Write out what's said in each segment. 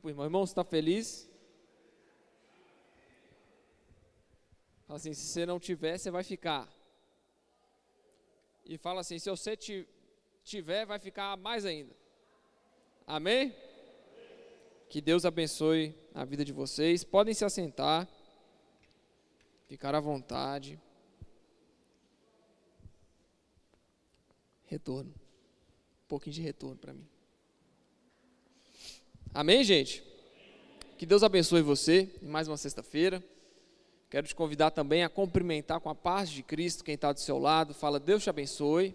para o irmão: irmão, você está feliz? Fala assim: se você não tiver, você vai ficar. E fala assim: se você tiver, vai ficar mais ainda. Amém? Que Deus abençoe a vida de vocês. Podem se assentar, ficar à vontade. Retorno. Um pouquinho de retorno para mim. Amém, gente? Que Deus abençoe você em mais uma sexta-feira. Quero te convidar também a cumprimentar com a paz de Cristo quem está do seu lado. Fala: Deus te abençoe.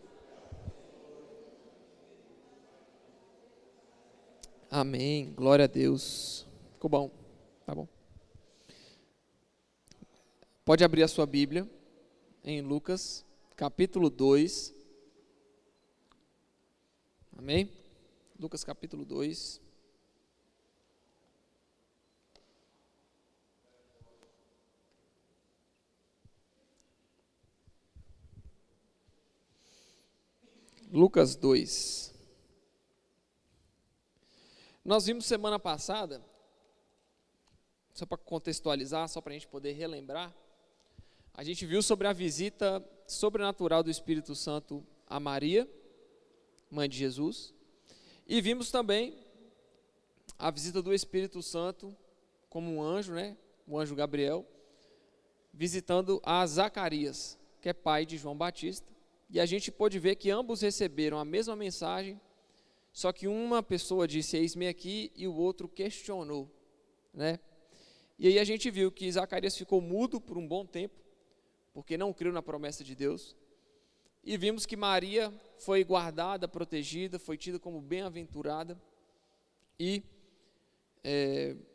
Amém. Glória a Deus. Ficou bom. Tá bom. Pode abrir a sua Bíblia em Lucas, capítulo 2. Amém? Lucas, capítulo 2. Lucas 2. Nós vimos semana passada, só para contextualizar, só para a gente poder relembrar, a gente viu sobre a visita sobrenatural do Espírito Santo a Maria, mãe de Jesus, e vimos também a visita do Espírito Santo como um anjo, né? O anjo Gabriel, visitando a Zacarias, que é pai de João Batista. E a gente pôde ver que ambos receberam a mesma mensagem, só que uma pessoa disse: eis-me aqui, e o outro questionou, né? E aí a gente viu que Zacarias ficou mudo por um bom tempo, porque não creu na promessa de Deus. E vimos que Maria foi guardada, protegida, foi tida como bem-aventurada, e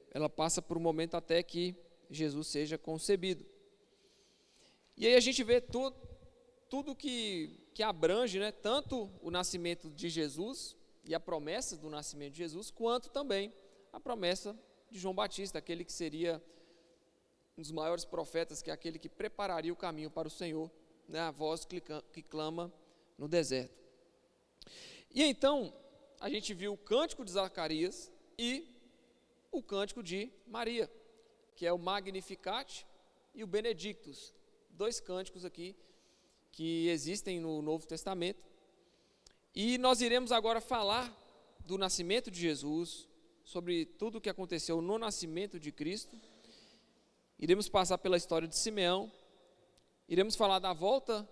ela passa por um momento até que Jesus seja concebido. E aí a gente vê tudo que abrange, né, tanto o nascimento de Jesus e a promessa do nascimento de Jesus, quanto também a promessa de João Batista, aquele que seria um dos maiores profetas, que é aquele que prepararia o caminho para o Senhor, né, a voz que clama no deserto. E então, a gente viu o cântico de Zacarias e o cântico de Maria, que é o Magnificat e o Benedictus, dois cânticos aqui que existem no Novo Testamento. E nós iremos agora falar do nascimento de Jesus, sobre tudo o que aconteceu no nascimento de Cristo. Iremos passar pela história de Simeão, iremos falar da volta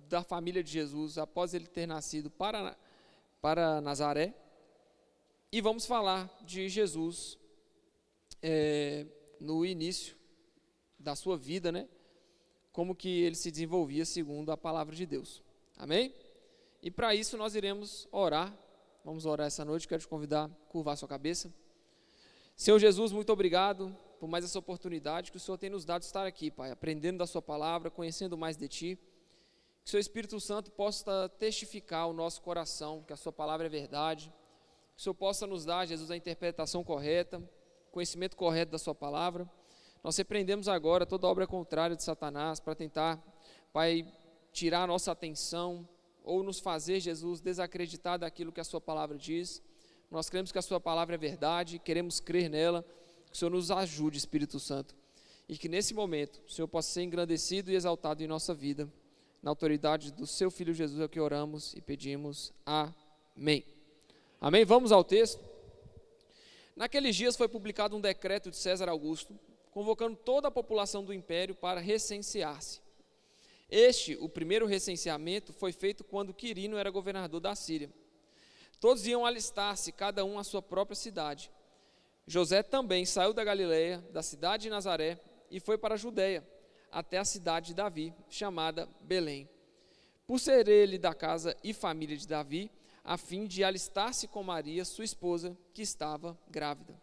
da família de Jesus após ele ter nascido para Nazaré, e vamos falar de Jesus no início da sua vida, né? Como que ele se desenvolvia segundo a palavra de Deus. Amém? E para isso nós iremos orar. Vamos orar essa noite. Quero te convidar a curvar sua cabeça. Senhor Jesus, muito obrigado por mais essa oportunidade que o Senhor tem nos dado de estar aqui, Pai, aprendendo da sua palavra, conhecendo mais de Ti. Que o Seu Espírito Santo possa testificar ao nosso coração que a sua palavra é verdade. Que o Senhor possa nos dar, Jesus, a interpretação correta, conhecimento correto da sua palavra. Nós repreendemos agora toda obra contrária de Satanás para tentar, Pai, tirar a nossa atenção ou nos fazer, Jesus, desacreditar daquilo que a sua palavra diz. Nós cremos que a sua palavra é verdade, queremos crer nela. Que o Senhor nos ajude, Espírito Santo, e que nesse momento o Senhor possa ser engrandecido e exaltado em nossa vida. Na autoridade do seu Filho Jesus é o que oramos e pedimos. Amém. Amém? Vamos ao texto. Naqueles dias foi publicado um decreto de César Augusto, convocando toda a população do império para recensear-se. O primeiro recenseamento, foi feito quando Quirino era governador da Síria. Todos iam alistar-se, cada um à sua própria cidade. José também saiu da Galileia, da cidade de Nazaré, e foi para a Judeia, até a cidade de Davi, chamada Belém. Por ser ele da casa e família de Davi, a fim de alistar-se com Maria, sua esposa, que estava grávida.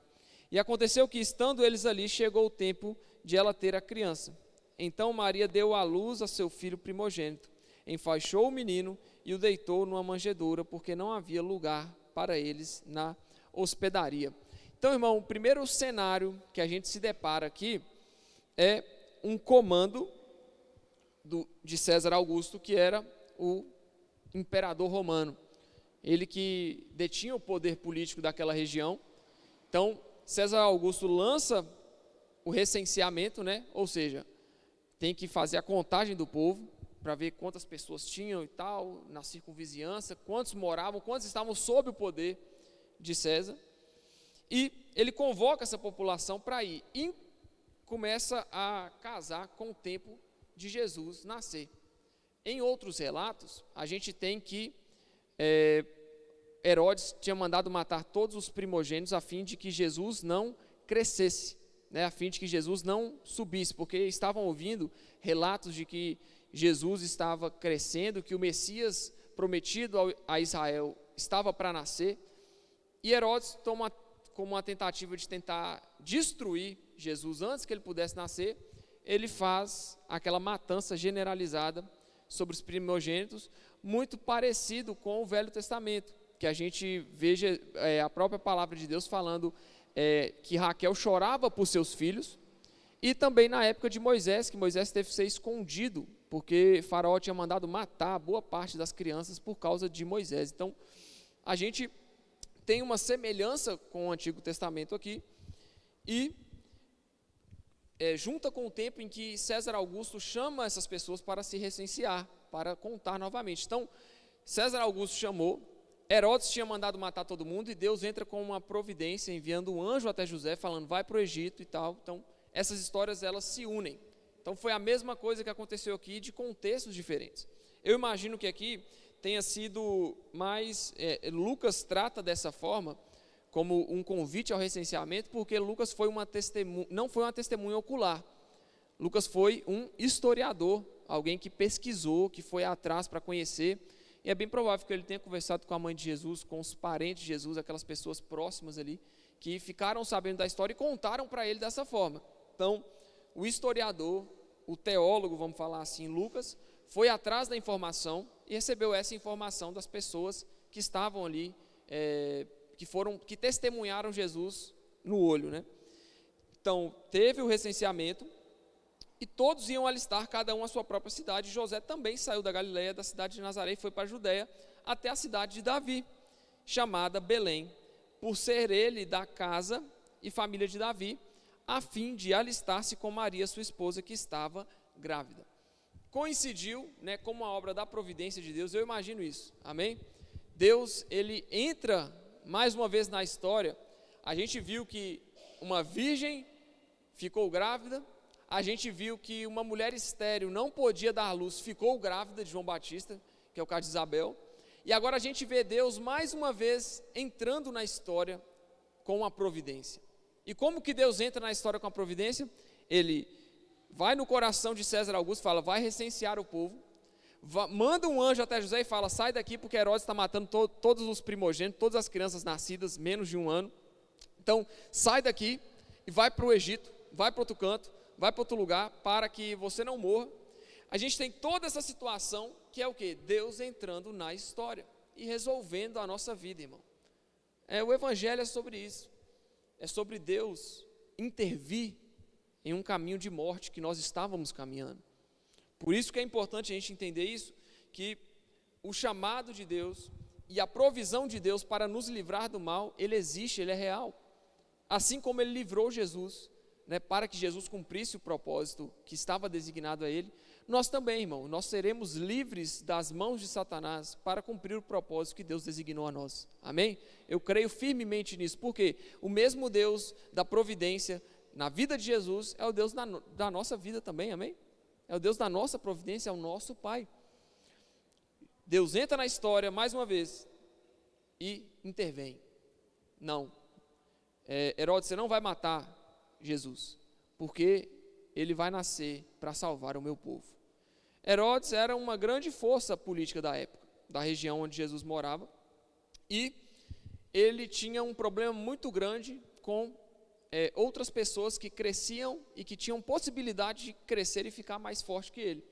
E aconteceu que, estando eles ali, chegou o tempo de ela ter a criança. Então Maria deu à luz a seu filho primogênito, enfaixou o menino e o deitou numa manjedoura, porque não havia lugar para eles na hospedaria. Então, irmão, o primeiro cenário que a gente se depara aqui é um comando de César Augusto, que era o imperador romano. Ele que detinha o poder político daquela região. Então, César Augusto lança o recenseamento, né? Ou seja, tem que fazer a contagem do povo, para ver quantas pessoas tinham e tal, na circunvizinhança, quantos moravam, quantos estavam sob o poder de César. E ele convoca essa população para ir e começa a casar com o tempo de Jesus nascer. Em outros relatos, a gente tem que Herodes tinha mandado matar todos os primogênitos a fim de que Jesus não crescesse, né, a fim de que Jesus não subisse, porque estavam ouvindo relatos de que Jesus estava crescendo, que o Messias prometido a Israel estava para nascer, e Herodes toma como uma tentativa de tentar destruir Jesus antes que ele pudesse nascer, ele faz aquela matança generalizada sobre os primogênitos, muito parecido com o Velho Testamento, que a gente veja a própria palavra de Deus falando que Raquel chorava por seus filhos, e também na época de Moisés, que Moisés teve que ser escondido, porque Faraó tinha mandado matar boa parte das crianças por causa de Moisés. Então, a gente tem uma semelhança com o Antigo Testamento aqui, e junta com o tempo em que César Augusto chama essas pessoas para se recensear, para contar novamente. Então, César Augusto chamou, Herodes tinha mandado matar todo mundo, e Deus entra com uma providência, enviando um anjo até José, falando, vai para o Egito e tal. Então, essas histórias, elas se unem. Então, foi a mesma coisa que aconteceu aqui, de contextos diferentes. Eu imagino que aqui tenha sido mais... Lucas trata dessa forma, como um convite ao recenseamento, porque Lucas foi não foi uma testemunha ocular. Lucas foi um historiador, alguém que pesquisou, que foi atrás para conhecer, e é bem provável que ele tenha conversado com a mãe de Jesus, com os parentes de Jesus, aquelas pessoas próximas ali, que ficaram sabendo da história e contaram para ele dessa forma. Então, o historiador, o teólogo, vamos falar assim, Lucas, foi atrás da informação e recebeu essa informação das pessoas que estavam ali, que testemunharam Jesus no olho, né? Então, teve o recenseamento e todos iam alistar, cada um a sua própria cidade. José também saiu da Galileia, da cidade de Nazaré, e foi para a Judéia, até a cidade de Davi, chamada Belém, por ser ele da casa e família de Davi, a fim de alistar-se com Maria, sua esposa, que estava grávida. Coincidiu, né, com uma obra da providência de Deus, eu imagino isso, amém? Deus, ele entra mais uma vez na história. A gente viu que uma virgem ficou grávida, a gente viu que uma mulher estéril não podia dar luz, ficou grávida de João Batista, que é o caso de Isabel, e agora a gente vê Deus mais uma vez entrando na história com a providência. E como que Deus entra na história com a providência? Ele vai no coração de César Augusto, fala, vai recensear o povo, manda um anjo até José e fala, sai daqui porque Herodes está matando todos os primogênitos, todas as crianças nascidas menos de 1 ano, então sai daqui e vai para o Egito, vai para outro canto, vai para outro lugar, para que você não morra. A gente tem toda essa situação, que é o quê? Deus entrando na história e resolvendo a nossa vida, irmão. O Evangelho é sobre isso, é sobre Deus intervir em um caminho de morte que nós estávamos caminhando. Por isso que é importante a gente entender isso, que o chamado de Deus e a provisão de Deus para nos livrar do mal, ele existe, ele é real. Assim como ele livrou Jesus, né, para que Jesus cumprisse o propósito que estava designado a ele, nós também, irmão, nós seremos livres das mãos de Satanás para cumprir o propósito que Deus designou a nós. Amém? Eu creio firmemente nisso, porque o mesmo Deus da providência na vida de Jesus é o Deus da nossa vida também, amém? É o Deus da nossa providência, é o nosso Pai. Deus entra na história mais uma vez e intervém. Não, Herodes, você não vai matar Jesus, porque ele vai nascer para salvar o meu povo. Herodes era uma grande força política da época, da região onde Jesus morava, e ele tinha um problema muito grande com outras pessoas que cresciam e que tinham possibilidade de crescer e ficar mais forte que ele.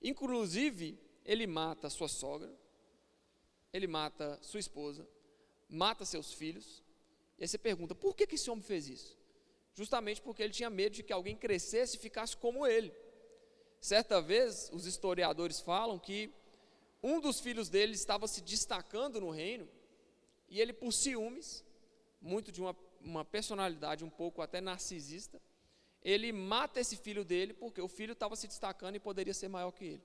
Inclusive, ele mata sua sogra, ele mata sua esposa, mata seus filhos. E aí você pergunta, por que esse homem fez isso? Justamente porque ele tinha medo de que alguém crescesse e ficasse como ele. Certa vez, os historiadores falam que um dos filhos dele estava se destacando no reino, e ele, por ciúmes, muito de uma uma personalidade um pouco até narcisista, ele mata esse filho dele porque o filho estava se destacando e poderia ser maior que ele.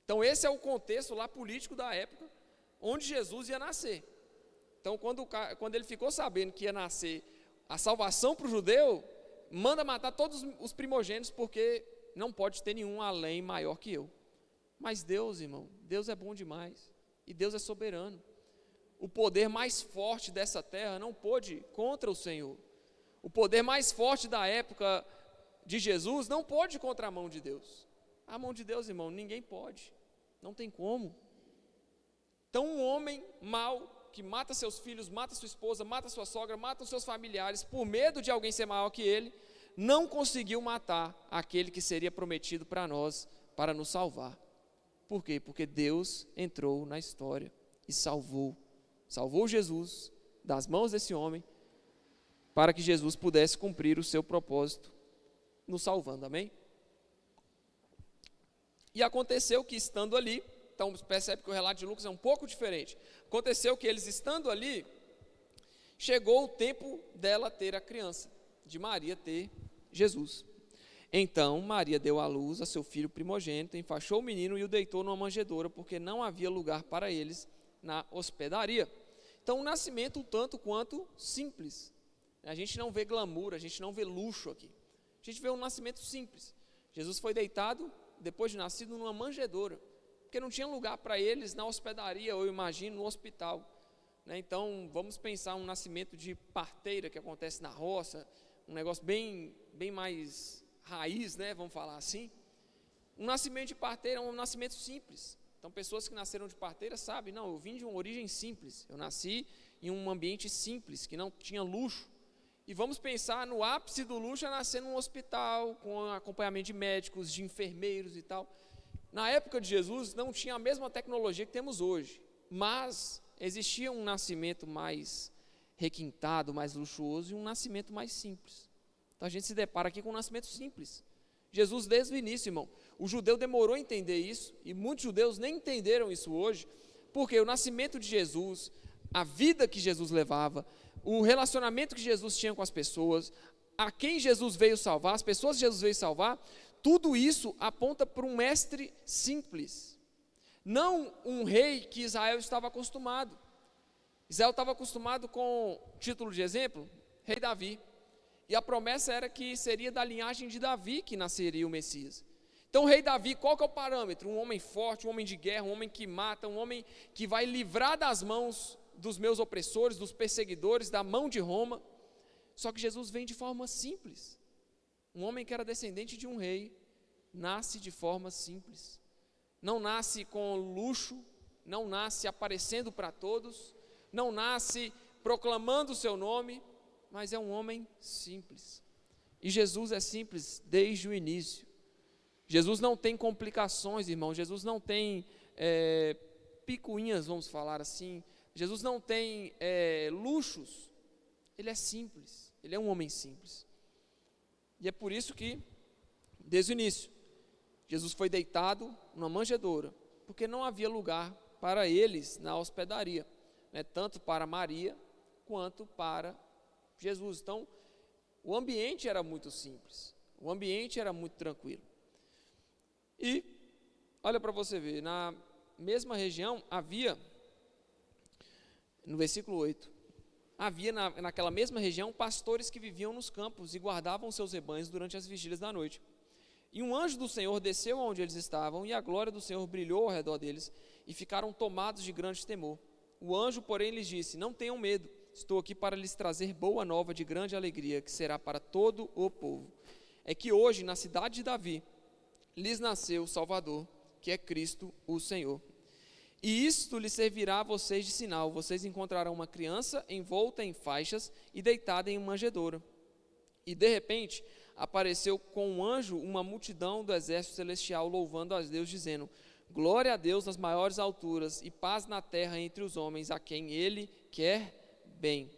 Então esse é o contexto lá político da época, onde Jesus ia nascer. Então quando ele ficou sabendo que ia nascer a salvação para o judeu, manda matar todos os primogênitos, porque não pode ter nenhum além maior que eu. Mas Deus, irmão, Deus é bom demais, e Deus é soberano. O poder mais forte dessa terra não pôde contra o Senhor. O poder mais forte da época de Jesus não pôde contra a mão de Deus. A mão de Deus, irmão, ninguém pode, não tem como. Então um homem mau, que mata seus filhos, mata sua esposa, mata sua sogra, mata os seus familiares, por medo de alguém ser maior que ele, não conseguiu matar aquele que seria prometido para nós, para nos salvar. Por quê? Porque Deus entrou na história e salvou Jesus das mãos desse homem, para que Jesus pudesse cumprir o seu propósito, nos salvando, amém? E aconteceu que estando ali, então percebe que o relato de Lucas é um pouco diferente. Aconteceu que eles estando ali, chegou o tempo dela ter a criança, de Maria ter Jesus. Então Maria deu à luz a seu filho primogênito, enfaixou o menino e o deitou numa manjedoura, porque não havia lugar para eles na hospedaria. Então um nascimento um tanto quanto simples. A gente não vê glamour, a gente não vê luxo aqui. A gente vê um nascimento simples. Jesus foi deitado, depois de nascido, numa manjedoura, porque não tinha lugar para eles na hospedaria, ou eu imagino, no hospital. Então, vamos pensar um nascimento de parteira que acontece na roça, um negócio bem mais raiz, vamos falar assim. Um nascimento de parteira é um nascimento simples. Então, pessoas que nasceram de parteira sabem, não, eu vim de uma origem simples, eu nasci em um ambiente simples, que não tinha luxo. E vamos pensar no ápice do luxo é nascer num hospital, com acompanhamento de médicos, de enfermeiros e tal. Na época de Jesus não tinha a mesma tecnologia que temos hoje, mas existia um nascimento mais requintado, mais luxuoso, e um nascimento mais simples. Então a gente se depara aqui com um nascimento simples. Jesus desde o início, irmão, o judeu demorou a entender isso, e muitos judeus nem entenderam isso hoje, porque o nascimento de Jesus, a vida que Jesus levava, o relacionamento que Jesus tinha com as pessoas, a quem Jesus veio salvar, as pessoas que Jesus veio salvar, tudo isso aponta para um mestre simples, não um rei que Israel estava acostumado. Israel estava acostumado com, título de exemplo, rei Davi, e a promessa era que seria da linhagem de Davi que nasceria o Messias. Então o rei Davi, qual que é o parâmetro? Um homem forte, um homem de guerra, um homem que mata, um homem que vai livrar das mãos dos meus opressores, dos perseguidores, da mão de Roma. Só que Jesus vem de forma simples. Um homem que era descendente de um rei, nasce de forma simples. Não nasce com luxo, não nasce aparecendo para todos, não nasce proclamando o seu nome, mas é um homem simples. E Jesus é simples desde o início. Jesus não tem complicações, irmão. Jesus não tem picuinhas, vamos falar assim. Jesus não tem luxos. Ele é simples. Ele é um homem simples. E é por isso que, desde o início, Jesus foi deitado numa manjedoura, porque não havia lugar para eles na hospedaria, tanto para Maria quanto para Jesus. Então, o ambiente era muito simples, o ambiente era muito tranquilo. E, olha para você ver, na mesma região havia, no versículo 8, havia naquela mesma região pastores que viviam nos campos e guardavam seus rebanhos durante as vigílias da noite. E um anjo do Senhor desceu onde eles estavam, e a glória do Senhor brilhou ao redor deles, e ficaram tomados de grande temor. O anjo, porém, lhes disse: não tenham medo, estou aqui para lhes trazer boa nova de grande alegria, que será para todo o povo. É que hoje, na cidade de Davi, lhes nasceu o Salvador, que é Cristo o Senhor. E isto lhes servirá a vocês de sinal: vocês encontrarão uma criança envolta em faixas e deitada em uma manjedoura. E de repente apareceu com um anjo uma multidão do exército celestial, louvando a Deus, dizendo: glória a Deus nas maiores alturas, e paz na terra entre os homens, a quem Ele quer bem.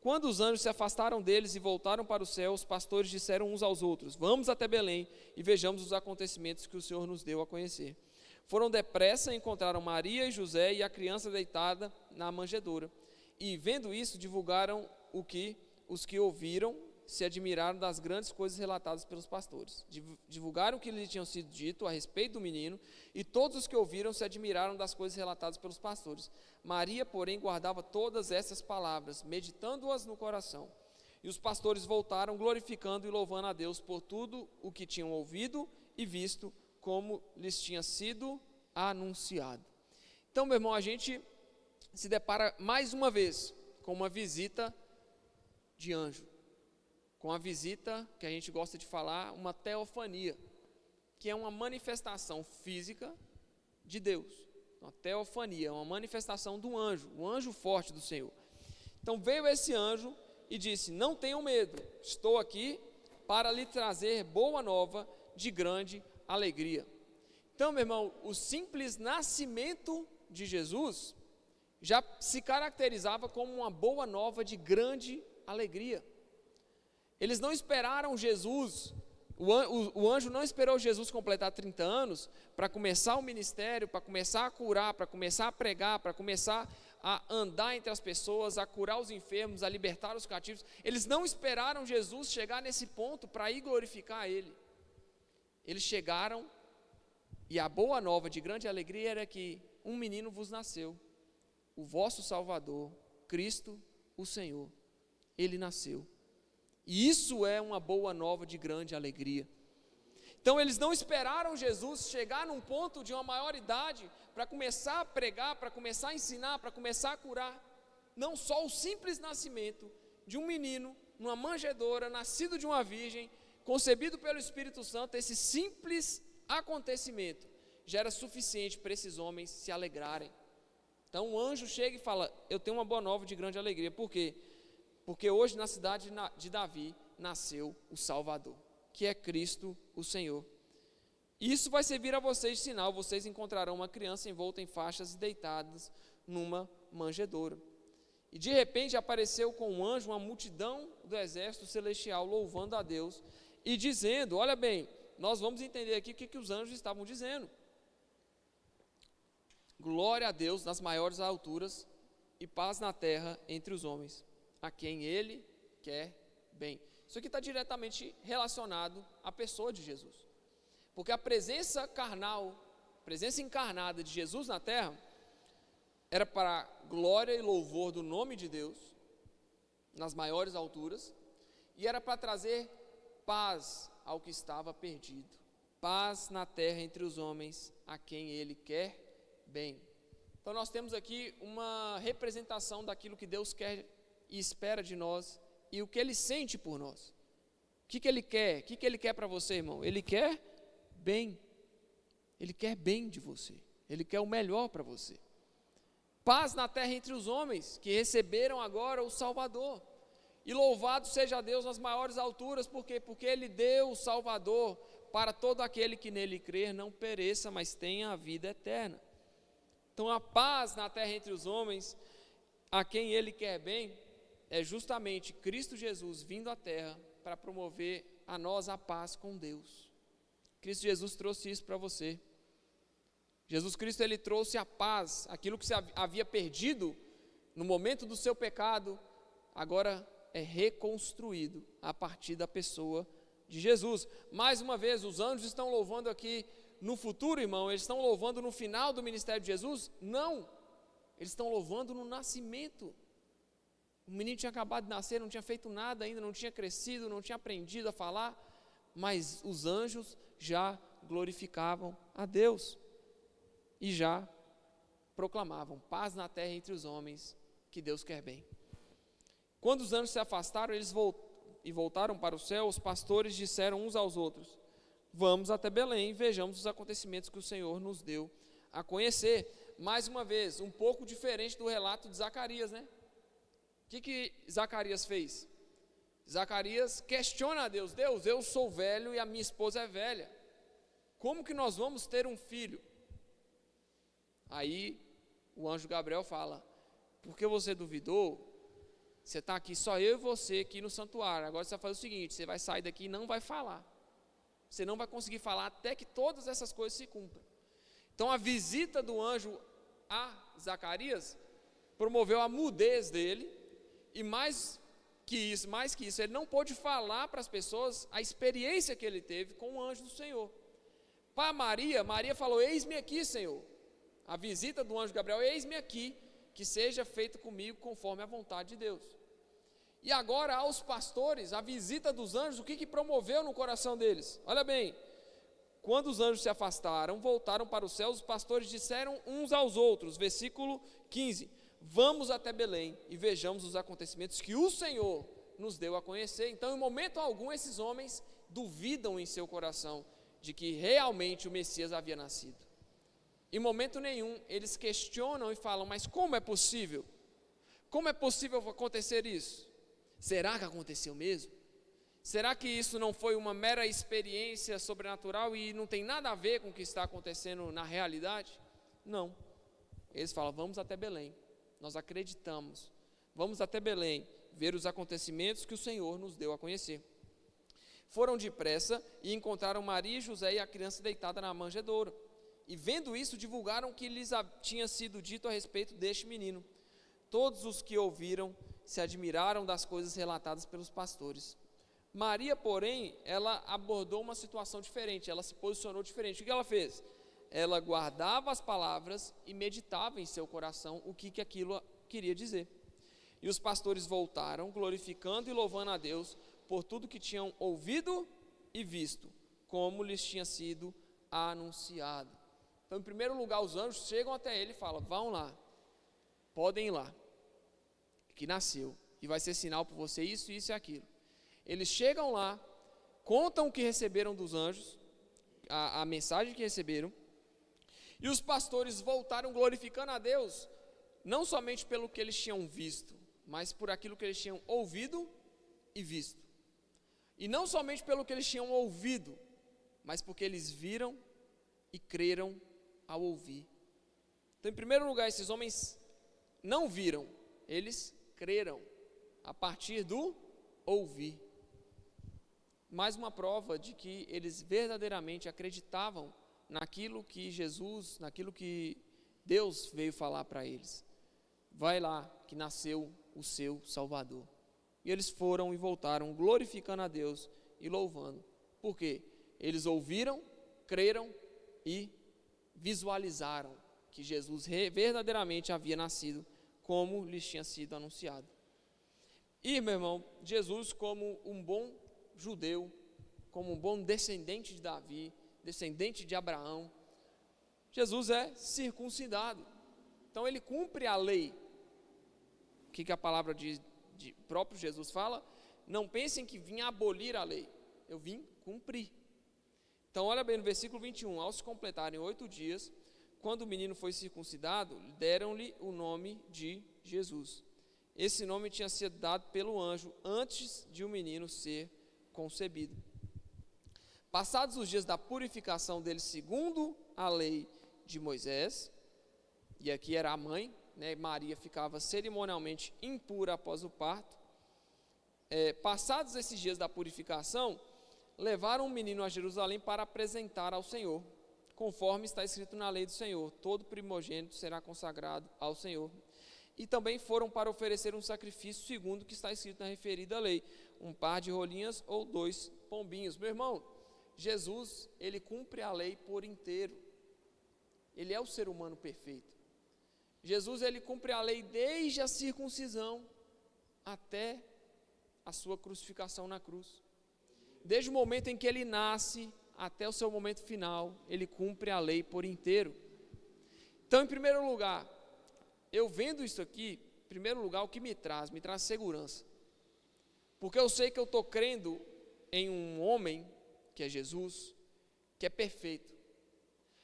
Quando os anjos se afastaram deles e voltaram para o céu, os pastores disseram uns aos outros: vamos até Belém e vejamos os acontecimentos que o Senhor nos deu a conhecer. Foram depressa e encontraram Maria e José e a criança deitada na manjedoura. E, vendo isso, divulgaram o que os que ouviram se admiraram das grandes coisas relatadas pelos pastores. Divulgaram o que lhe tinham sido dito a respeito do menino, e todos os que ouviram se admiraram das coisas relatadas pelos pastores. Maria, porém, guardava todas essas palavras, meditando-as no coração. E os pastores voltaram, glorificando e louvando a Deus por tudo o que tinham ouvido e visto, como lhes tinha sido anunciado. Então, meu irmão, a gente se depara mais uma vez com uma visita de anjo, com a visita que a gente gosta de falar, uma teofania, que é uma manifestação física de Deus. Uma teofania, uma manifestação do anjo, o anjo forte do Senhor. Então veio esse anjo e disse: não tenham medo, estou aqui para lhe trazer boa nova de grande alegria. Então, meu irmão, o simples nascimento de Jesus já se caracterizava como uma boa nova de grande alegria. Eles não esperaram Jesus, o anjo não esperou Jesus completar 30 anos para começar o ministério, para começar a curar, para começar a pregar, para começar a andar entre as pessoas, a curar os enfermos, a libertar os cativos. Eles não esperaram Jesus chegar nesse ponto para ir glorificar Ele. Eles chegaram, e a boa nova de grande alegria era que um menino vos nasceu, o vosso Salvador, Cristo, o Senhor. Ele nasceu. E isso é uma boa nova de grande alegria. Então eles não esperaram Jesus chegar num ponto de uma maior idade para começar a pregar, para começar a ensinar, para começar a curar. Não só o simples nascimento de um menino numa manjedoura, nascido de uma virgem, concebido pelo Espírito Santo, esse simples acontecimento já era suficiente para esses homens se alegrarem. Então o anjo chega e fala: eu tenho uma boa nova de grande alegria. Por quê? Porque hoje na cidade de Davi nasceu o Salvador, que é Cristo o Senhor. Isso vai servir a vocês de sinal: vocês encontrarão uma criança envolta em faixas e deitadas numa manjedoura. E de repente apareceu com um anjo uma multidão do exército celestial louvando a Deus e dizendo, olha bem, nós vamos entender aqui o que os anjos estavam dizendo: glória a Deus nas maiores alturas e paz na terra entre os homens, a quem Ele quer bem. Isso aqui está diretamente relacionado à pessoa de Jesus, porque a presença carnal, a presença encarnada de Jesus na terra, era para glória e louvor do nome de Deus, nas maiores alturas, e era para trazer paz ao que estava perdido, paz na terra entre os homens, a quem Ele quer bem. Então nós temos aqui uma representação daquilo que Deus quer e espera de nós, e o que Ele sente por nós. O que Ele quer? O que Ele quer para você, irmão? Ele quer bem. Ele quer bem de você. Ele quer o melhor para você. Paz na terra entre os homens, que receberam agora o Salvador. E louvado seja Deus nas maiores alturas. Por quê? Porque Ele deu o Salvador para todo aquele que nele crer não pereça, mas tenha a vida eterna. Então a paz na terra entre os homens, a quem Ele quer bem, é justamente Cristo Jesus vindo à terra para promover a nós a paz com Deus. Cristo Jesus trouxe isso para você. Jesus Cristo, Ele trouxe a paz, aquilo que você havia perdido no momento do seu pecado, agora é reconstruído a partir da pessoa de Jesus. Mais uma vez, os anjos estão louvando aqui no futuro, irmão, eles estão louvando no final do ministério de Jesus? Não, eles estão louvando no nascimento. O menino tinha acabado de nascer, não tinha feito nada ainda, não tinha crescido, não tinha aprendido a falar, mas os anjos já glorificavam a Deus e já proclamavam paz na terra entre os homens, que Deus quer bem. Quando os anjos se afastaram, eles voltaram para o céu, os pastores disseram uns aos outros: vamos até Belém e vejamos os acontecimentos que o Senhor nos deu a conhecer. Mais uma vez, um pouco diferente do relato de Zacarias, né? O que Zacarias fez? Zacarias questiona a Deus: Deus, eu sou velho e a minha esposa é velha, como que nós vamos ter um filho? Aí o anjo Gabriel fala: porque você duvidou? Você está aqui só eu e você aqui no santuário, agora você vai fazer o seguinte: você vai sair daqui e não vai falar, você não vai conseguir falar até que todas essas coisas se cumpram. Então a visita do anjo a Zacarias promoveu a mudez dele, e mais mais que isso, ele não pôde falar para as pessoas a experiência que ele teve com o anjo do Senhor. Para Maria, Maria falou: eis-me aqui, Senhor. A visita do anjo Gabriel: eis-me aqui, que seja feito comigo conforme a vontade de Deus. E agora aos pastores, a visita dos anjos, o que promoveu no coração deles? Olha bem, quando os anjos se afastaram, voltaram para os céus, os pastores disseram uns aos outros, versículo 15: vamos até Belém e vejamos os acontecimentos que o Senhor nos deu a conhecer. Então, em momento algum, esses homens duvidam em seu coração de que realmente o Messias havia nascido. Em momento nenhum, eles questionam e falam: mas como é possível? Como é possível acontecer isso? Será que aconteceu mesmo? Será que isso não foi uma mera experiência sobrenatural e não tem nada a ver com o que está acontecendo na realidade? Não. Eles falam: vamos até Belém. Nós acreditamos. Vamos até Belém ver os acontecimentos que o Senhor nos deu a conhecer. Foram depressa e encontraram Maria e José e a criança deitada na manjedoura. E vendo isso, divulgaram o que lhes tinha sido dito a respeito deste menino. Todos os que ouviram se admiraram das coisas relatadas pelos pastores. Maria, porém, ela abordou uma situação diferente, ela se posicionou diferente. O que ela fez? Ela guardava as palavras e meditava em seu coração o que aquilo queria dizer. E os pastores voltaram, glorificando e louvando a Deus por tudo que tinham ouvido e visto, como lhes tinha sido anunciado. Então, em primeiro lugar, os anjos chegam até ele e falam: vão lá, podem ir lá, que nasceu, e vai ser sinal por você isso, isso e aquilo. Eles chegam lá, contam o que receberam dos anjos, a mensagem que receberam, e os pastores voltaram glorificando a Deus, não somente pelo que eles tinham visto, mas por aquilo que eles tinham ouvido e visto. E não somente pelo que eles tinham ouvido, mas porque eles viram e creram ao ouvir. Então, em primeiro lugar, esses homens não viram, eles creram a partir do ouvir. Mais uma prova de que eles verdadeiramente acreditavam naquilo que Jesus, naquilo que Deus veio falar para eles. Vai lá que nasceu o seu Salvador. E eles foram e voltaram glorificando a Deus e louvando. Por quê? Eles ouviram, creram e visualizaram que Jesus verdadeiramente havia nascido como lhes tinha sido anunciado. E, meu irmão, Jesus, como um bom judeu, como um bom descendente de Davi, descendente de Abraão, Jesus é circuncidado. Então ele cumpre a lei. O que a palavra de próprio Jesus fala? Não pensem que vim abolir a lei, eu vim cumprir. Então olha bem no versículo 21, ao se completarem 8 dias, quando o menino foi circuncidado, deram-lhe o nome de Jesus. Esse nome tinha sido dado pelo anjo antes de o menino ser concebido. Passados os dias da purificação dele segundo a lei de Moisés, e aqui era a mãe, né, Maria ficava cerimonialmente impura após o parto. Passados esses dias da purificação, levaram o menino a Jerusalém para apresentar ao Senhor, conforme está escrito na lei do Senhor: todo primogênito será consagrado ao Senhor. E também foram para oferecer um sacrifício segundo o que está escrito na referida lei: um par de rolinhas ou 2 pombinhos. Meu irmão, Jesus, ele cumpre a lei por inteiro. Ele é o ser humano perfeito. Jesus, ele cumpre a lei desde a circuncisão até a sua crucificação na cruz. Desde o momento em que ele nasce até o seu momento final, ele cumpre a lei por inteiro. Então, em primeiro lugar, eu vendo isso aqui, em primeiro lugar, o que me traz segurança. Porque eu sei que eu estou crendo em um homem, que é Jesus, que é perfeito.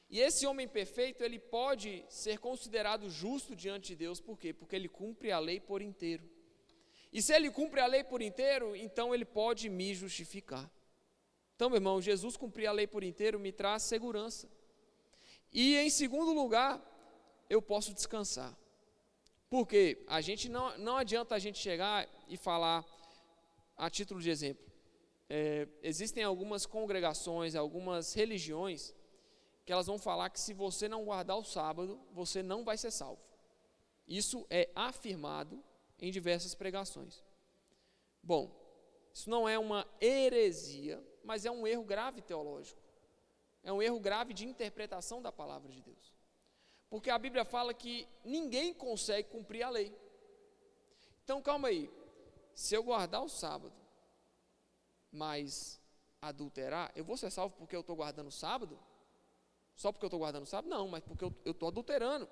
E esse homem perfeito, ele pode ser considerado justo diante de Deus, por quê? Porque ele cumpre a lei por inteiro. E se ele cumpre a lei por inteiro, então ele pode me justificar. Então, meu irmão, Jesus cumprir a lei por inteiro me traz segurança. E em segundo lugar, eu posso descansar. Porque a gente não adianta a gente chegar e falar, a título de exemplo, existem algumas congregações, algumas religiões, que elas vão falar que se você não guardar o sábado, você não vai ser salvo. Isso é afirmado em diversas pregações. Bom, isso não é uma heresia, mas é um erro grave teológico. É um erro grave de interpretação da palavra de Deus. Porque a Bíblia fala que ninguém consegue cumprir a lei. Então, calma aí. Se eu guardar o sábado, mas adulterar, eu vou ser salvo porque eu estou guardando o sábado? Só porque eu estou guardando o sábado? Não, mas porque eu estou adulterando.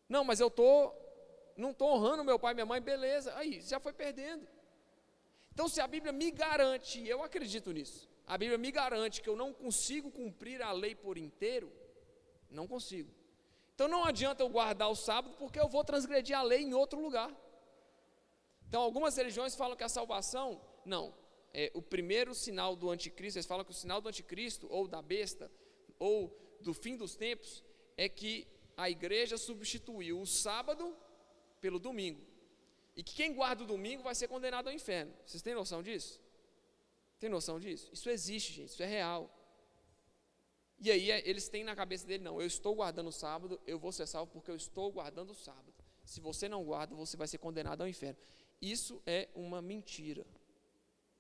Não, mas não estou honrando meu pai e minha mãe, beleza. Aí, já foi perdendo. Então, se a Bíblia me garante, e eu acredito nisso, a Bíblia me garante que eu não consigo cumprir a lei por inteiro, não consigo. Então, não adianta eu guardar o sábado, porque eu vou transgredir a lei em outro lugar. Então, algumas religiões falam que a salvação, não, o primeiro sinal do anticristo, eles falam que o sinal do anticristo, ou da besta, ou do fim dos tempos, é que a igreja substituiu o sábado pelo domingo, e que quem guarda o domingo vai ser condenado ao inferno. Vocês têm noção disso? Tem noção disso? Isso existe, gente, isso é real. E aí eles têm na cabeça dele, não, eu estou guardando o sábado, eu vou ser salvo porque eu estou guardando o sábado. Se você não guarda, você vai ser condenado ao inferno. Isso é uma mentira.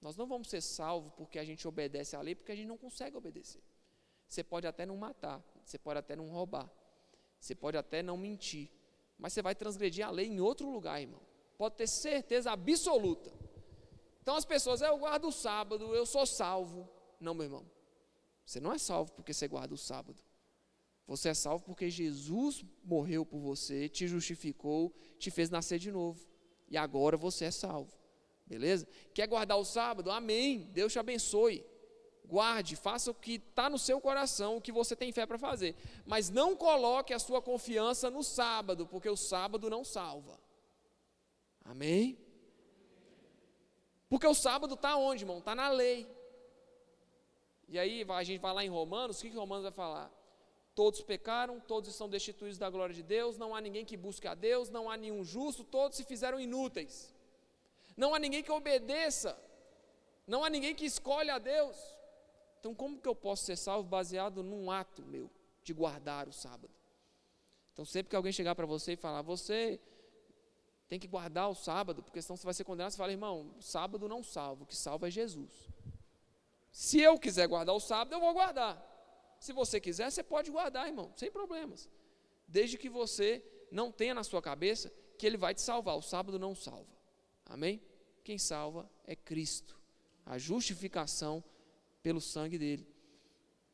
Nós não vamos ser salvos porque a gente obedece à lei, porque a gente não consegue obedecer. Você pode até não matar, você pode até não roubar, você pode até não mentir, mas você vai transgredir a lei em outro lugar, irmão. Pode ter certeza absoluta. Então as pessoas, eu guardo o sábado, eu sou salvo. Não, meu irmão, você não é salvo porque você guarda o sábado. Você é salvo porque Jesus morreu por você, te justificou, te fez nascer de novo. E agora você é salvo. Beleza? Quer guardar o sábado? Amém. Deus te abençoe. Guarde, faça o que está no seu coração, o que você tem fé para fazer. Mas não coloque a sua confiança no sábado, porque o sábado não salva. Amém? Porque o sábado está onde, irmão? Está na lei. E aí a gente vai lá em Romanos, o que Romanos vai falar? Todos pecaram, todos estão destituídos da glória de Deus, não há ninguém que busque a Deus, não há nenhum justo, todos se fizeram inúteis. Não há ninguém que obedeça, não há ninguém que escolhe a Deus. Então como que eu posso ser salvo baseado num ato meu de guardar o sábado? Então sempre que alguém chegar para você e falar, você tem que guardar o sábado, porque senão você vai ser condenado, você fala, irmão, o sábado não salva, o que salva é Jesus. Se eu quiser guardar o sábado, eu vou guardar. Se você quiser, você pode guardar, irmão, sem problemas. Desde que você não tenha na sua cabeça que ele vai te salvar. O sábado não salva. Amém? Quem salva é Cristo. A justificação pelo sangue dele.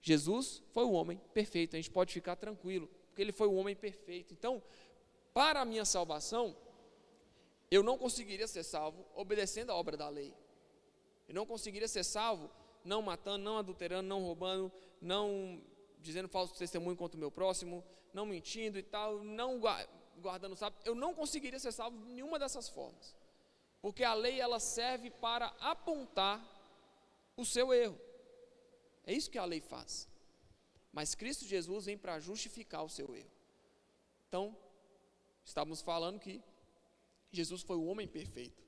Jesus foi o homem perfeito. A gente pode ficar tranquilo, porque ele foi o homem perfeito. Então, para a minha salvação, eu não conseguiria ser salvo obedecendo a obra da lei. Eu não conseguiria ser salvo não matando, não adulterando, não roubando, não dizendo falso testemunho contra o meu próximo, não mentindo e tal, não guardando o sábado. Eu não conseguiria ser salvo de nenhuma dessas formas. Porque a lei, ela serve para apontar o seu erro. É isso que a lei faz. Mas Cristo Jesus vem para justificar o seu erro. Então, estávamos falando que Jesus foi o homem perfeito.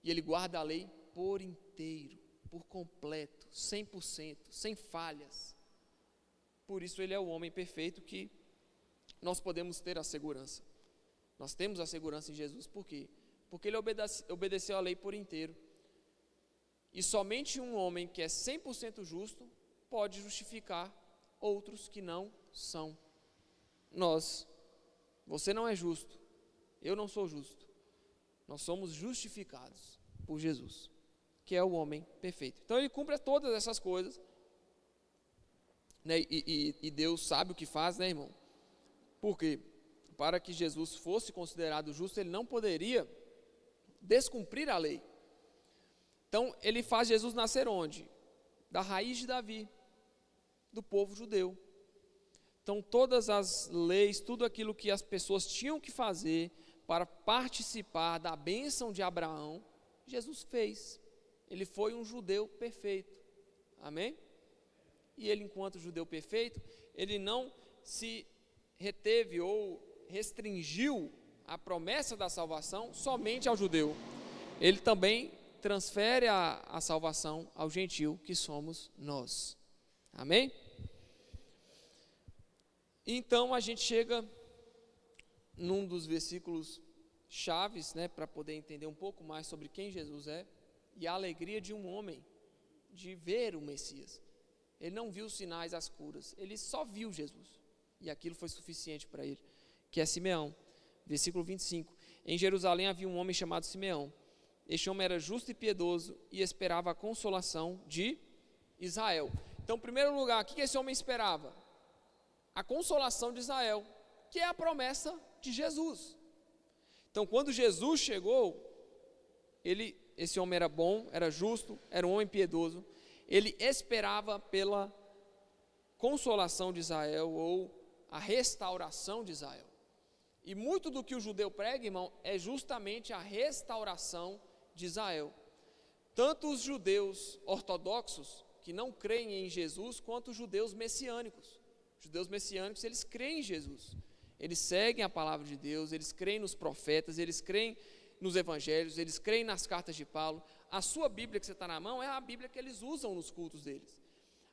E ele guarda a lei por inteiro, por completo, 100%, sem falhas. Por isso ele é o homem perfeito que nós podemos ter a segurança. Nós temos a segurança em Jesus, por quê? Porque ele obedeceu a lei por inteiro. E somente um homem que é 100% justo pode justificar outros que não são. Você não é justo, eu não sou justo. Nós somos justificados por Jesus, que é o homem perfeito. Então ele cumpre todas essas coisas, né? E Deus sabe o que faz, né, irmão? Porque para que Jesus fosse considerado justo, ele não poderia descumprir a lei. Então ele faz Jesus nascer onde? Da raiz de Davi, do povo judeu. Então todas as leis, tudo aquilo que as pessoas tinham que fazer para participar da bênção de Abraão, Jesus fez. Ele foi um judeu perfeito. Amém? E ele, enquanto judeu perfeito, ele não se reteve ou restringiu a promessa da salvação somente ao judeu. Ele também transfere a salvação ao gentio, que somos nós. Amém? Então a gente chega num dos versículos chaves, né, para poder entender um pouco mais sobre quem Jesus é e a alegria de um homem de ver o Messias. Ele não viu os sinais, as curas, ele só viu Jesus, e aquilo foi suficiente para ele, que é Simeão. Versículo 25, em Jerusalém havia um homem chamado Simeão. Este homem era justo e piedoso e esperava a consolação de Israel. Então, em primeiro lugar, o que esse homem esperava? A consolação de Israel, que é a promessa de Jesus. Então, quando Jesus chegou, esse homem era bom, era justo, era um homem piedoso, ele esperava pela consolação de Israel, ou a restauração de Israel. E muito do que o judeu prega, irmão, é justamente a restauração de Israel. Tanto os judeus ortodoxos, que não creem em Jesus, quanto os judeus messiânicos. Os judeus messiânicos, eles creem em Jesus. Eles seguem a palavra de Deus, eles creem nos profetas, eles creem nos evangelhos, eles creem nas cartas de Paulo. A sua Bíblia que você está na mão é a Bíblia que eles usam nos cultos deles.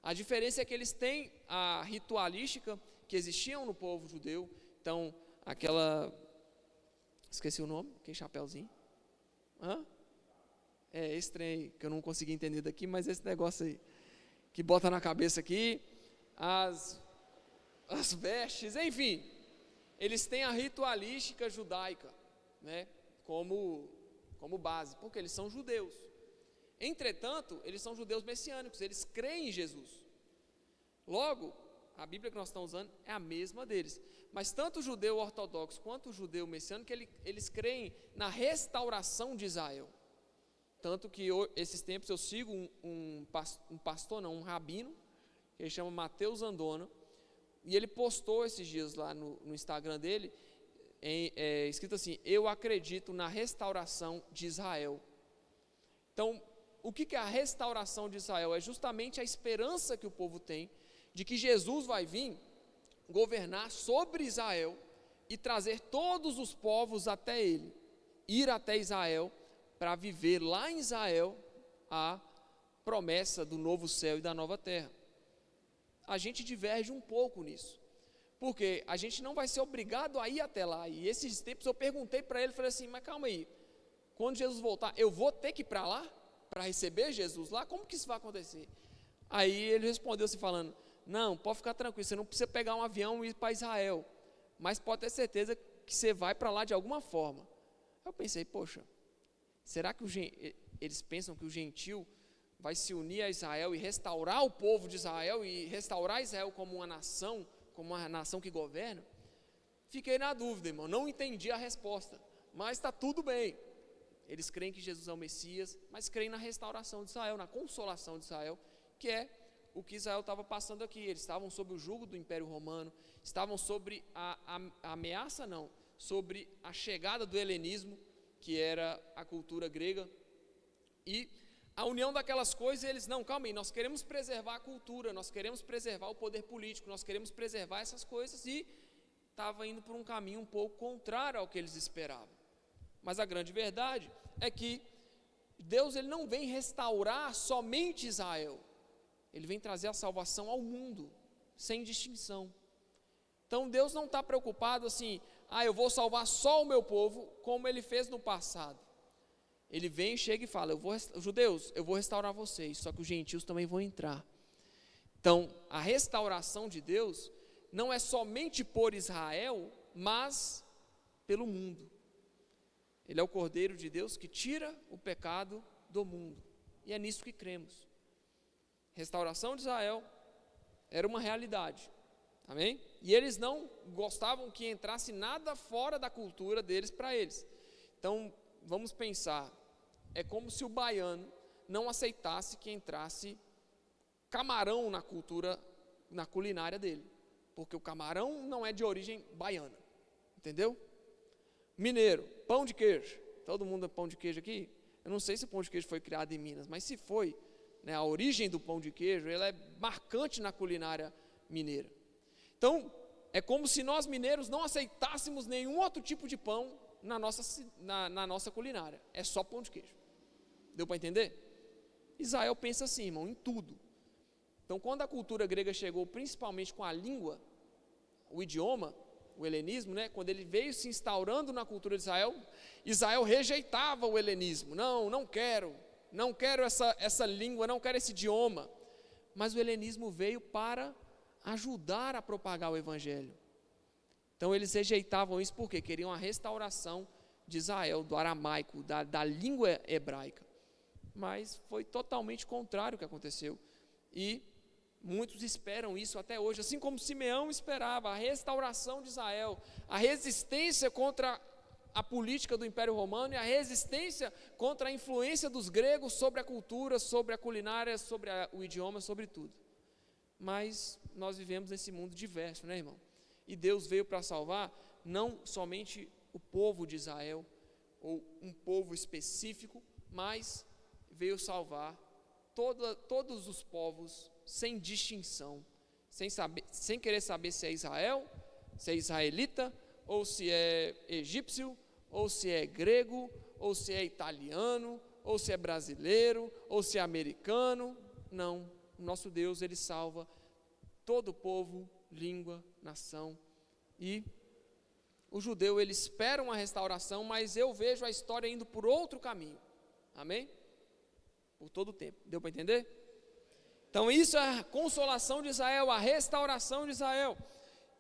A diferença é que eles têm a ritualística que existia no povo judeu. Então, esqueci o nome, aquele chapéuzinho. Esse trem que eu não consegui entender daqui, mas esse negócio aí, que bota na cabeça aqui, as vestes, enfim, eles têm a ritualística judaica, né, como base, porque eles são judeus. Entretanto, eles são judeus messiânicos, eles creem em Jesus. Logo, a Bíblia que nós estamos usando é a mesma deles. Mas tanto o judeu ortodoxo quanto o judeu messiânico, eles creem na restauração de Israel. Tanto que esses tempos eu sigo um rabino, que ele chama Mateus Andona, e ele postou esses dias lá no Instagram dele, escrito assim: eu acredito na restauração de Israel. Então, o que é a restauração de Israel? É justamente a esperança que o povo tem de que Jesus vai vir governar sobre Israel e trazer todos os povos até ele, ir até Israel para viver lá em Israel a promessa do novo céu e da nova terra. A gente diverge um pouco nisso, porque a gente não vai ser obrigado a ir até lá. E esses tempos eu perguntei para ele, falei assim: mas calma aí, quando Jesus voltar, eu vou ter que ir para lá, para receber Jesus lá? Como que isso vai acontecer? Aí ele respondeu assim falando: não, pode ficar tranquilo, você não precisa pegar um avião e ir para Israel, mas pode ter certeza que você vai para lá de alguma forma. Eu pensei, poxa, será que eles pensam que o gentil vai se unir a Israel e restaurar o povo de Israel e restaurar Israel como uma nação que governa? Fiquei na dúvida, irmão, não entendi a resposta, mas está tudo bem. Eles creem que Jesus é o Messias, mas creem na restauração de Israel, na consolação de Israel, que é o que Israel estava passando aqui. Eles estavam sob o jugo do Império Romano, estavam sobre a ameaça, sobre a chegada do helenismo, que era a cultura grega, e a união daquelas coisas. Eles, não, calma aí, nós queremos preservar a cultura, nós queremos preservar o poder político, nós queremos preservar essas coisas, e estava indo por um caminho um pouco contrário ao que eles esperavam. Mas a grande verdade é que Deus, ele não vem restaurar somente Israel, ele vem trazer a salvação ao mundo, sem distinção. Então Deus não está preocupado assim: eu vou salvar só o meu povo, como ele fez no passado. Ele vem, chega e fala: judeus, eu vou restaurar vocês, só que os gentios também vão entrar. Então, a restauração de Deus não é somente por Israel, mas pelo mundo. Ele é o Cordeiro de Deus que tira o pecado do mundo, e é nisso que cremos. Restauração de Israel era uma realidade, amém? E eles não gostavam que entrasse nada fora da cultura deles para eles. Então, vamos pensar, é como se o baiano não aceitasse que entrasse camarão na cultura, na culinária dele, porque o camarão não é de origem baiana, entendeu? Mineiro, pão de queijo, todo mundo é pão de queijo aqui? Eu não sei se o pão de queijo foi criado em Minas, mas se foi, a origem do pão de queijo, ela é marcante na culinária mineira. Então, é como se nós mineiros não aceitássemos nenhum outro tipo de pão na nossa culinária, é só pão de queijo. Deu para entender? Israel pensa assim, irmão, em tudo. Então, quando a cultura grega chegou, principalmente com a língua, o idioma, o helenismo, né, quando ele veio se instaurando na cultura de Israel, Israel rejeitava o helenismo. Não quero essa língua, não quero esse idioma. Mas o helenismo veio para ajudar a propagar o evangelho. Então eles rejeitavam isso porque queriam a restauração de Israel, do aramaico, da língua hebraica. Mas foi totalmente contrário o que aconteceu. E muitos esperam isso até hoje, assim como Simeão esperava a restauração de Israel, a resistência contra a política do Império Romano e a resistência contra a influência dos gregos sobre a cultura, sobre a culinária, sobre o idioma, sobre tudo. Mas nós vivemos nesse mundo diverso, né, irmão? E Deus veio para salvar não somente o povo de Israel, ou um povo específico, mas veio salvar todos os povos, sem distinção, sem querer saber se é Israel, se é israelita, ou se é egípcio, ou se é grego, ou se é italiano, ou se é brasileiro, ou se é americano. Não, o nosso Deus, Ele salva todo povo, língua, nação. E o judeu, ele espera uma restauração, mas eu vejo a história indo por outro caminho. Amém? Por todo o tempo. Deu para entender? Então isso é a consolação de Israel, a restauração de Israel.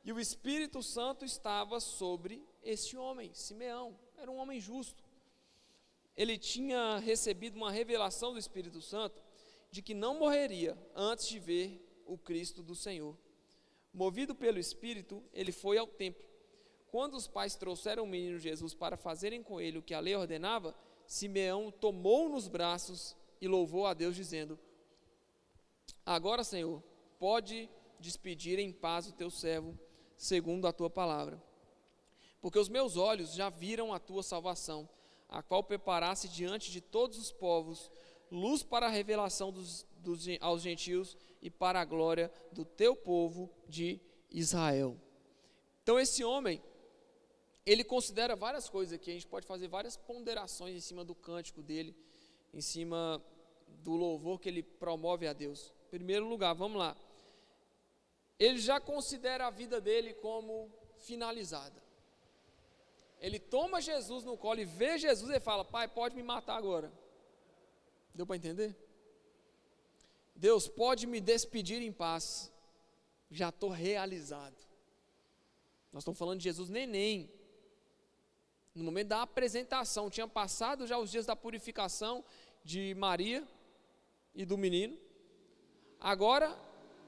E o Espírito Santo estava sobre esse homem, Simeão. Era um homem justo. Ele tinha recebido uma revelação do Espírito Santo de que não morreria antes de ver o Cristo do Senhor. Movido pelo Espírito, ele foi ao templo. Quando os pais trouxeram o menino Jesus para fazerem com ele o que a lei ordenava, Simeão tomou-o nos braços e louvou a Deus, dizendo: agora, Senhor, pode despedir em paz o teu servo, segundo a tua palavra. Porque os meus olhos já viram a tua salvação, a qual preparaste diante de todos os povos, luz para a revelação aos gentios e para a glória do teu povo de Israel. Então esse homem, ele considera várias coisas aqui, a gente pode fazer várias ponderações em cima do cântico dele, em cima do louvor que ele promove a Deus. Em primeiro lugar, vamos lá, ele já considera a vida dele como finalizada. Ele toma Jesus no colo e vê Jesus e fala: pai, pode me matar agora. Deu para entender? Deus, pode me despedir em paz, já estou realizado. Nós estamos falando de Jesus neném, no momento da apresentação, tinha passado já os dias da purificação de Maria e do menino, agora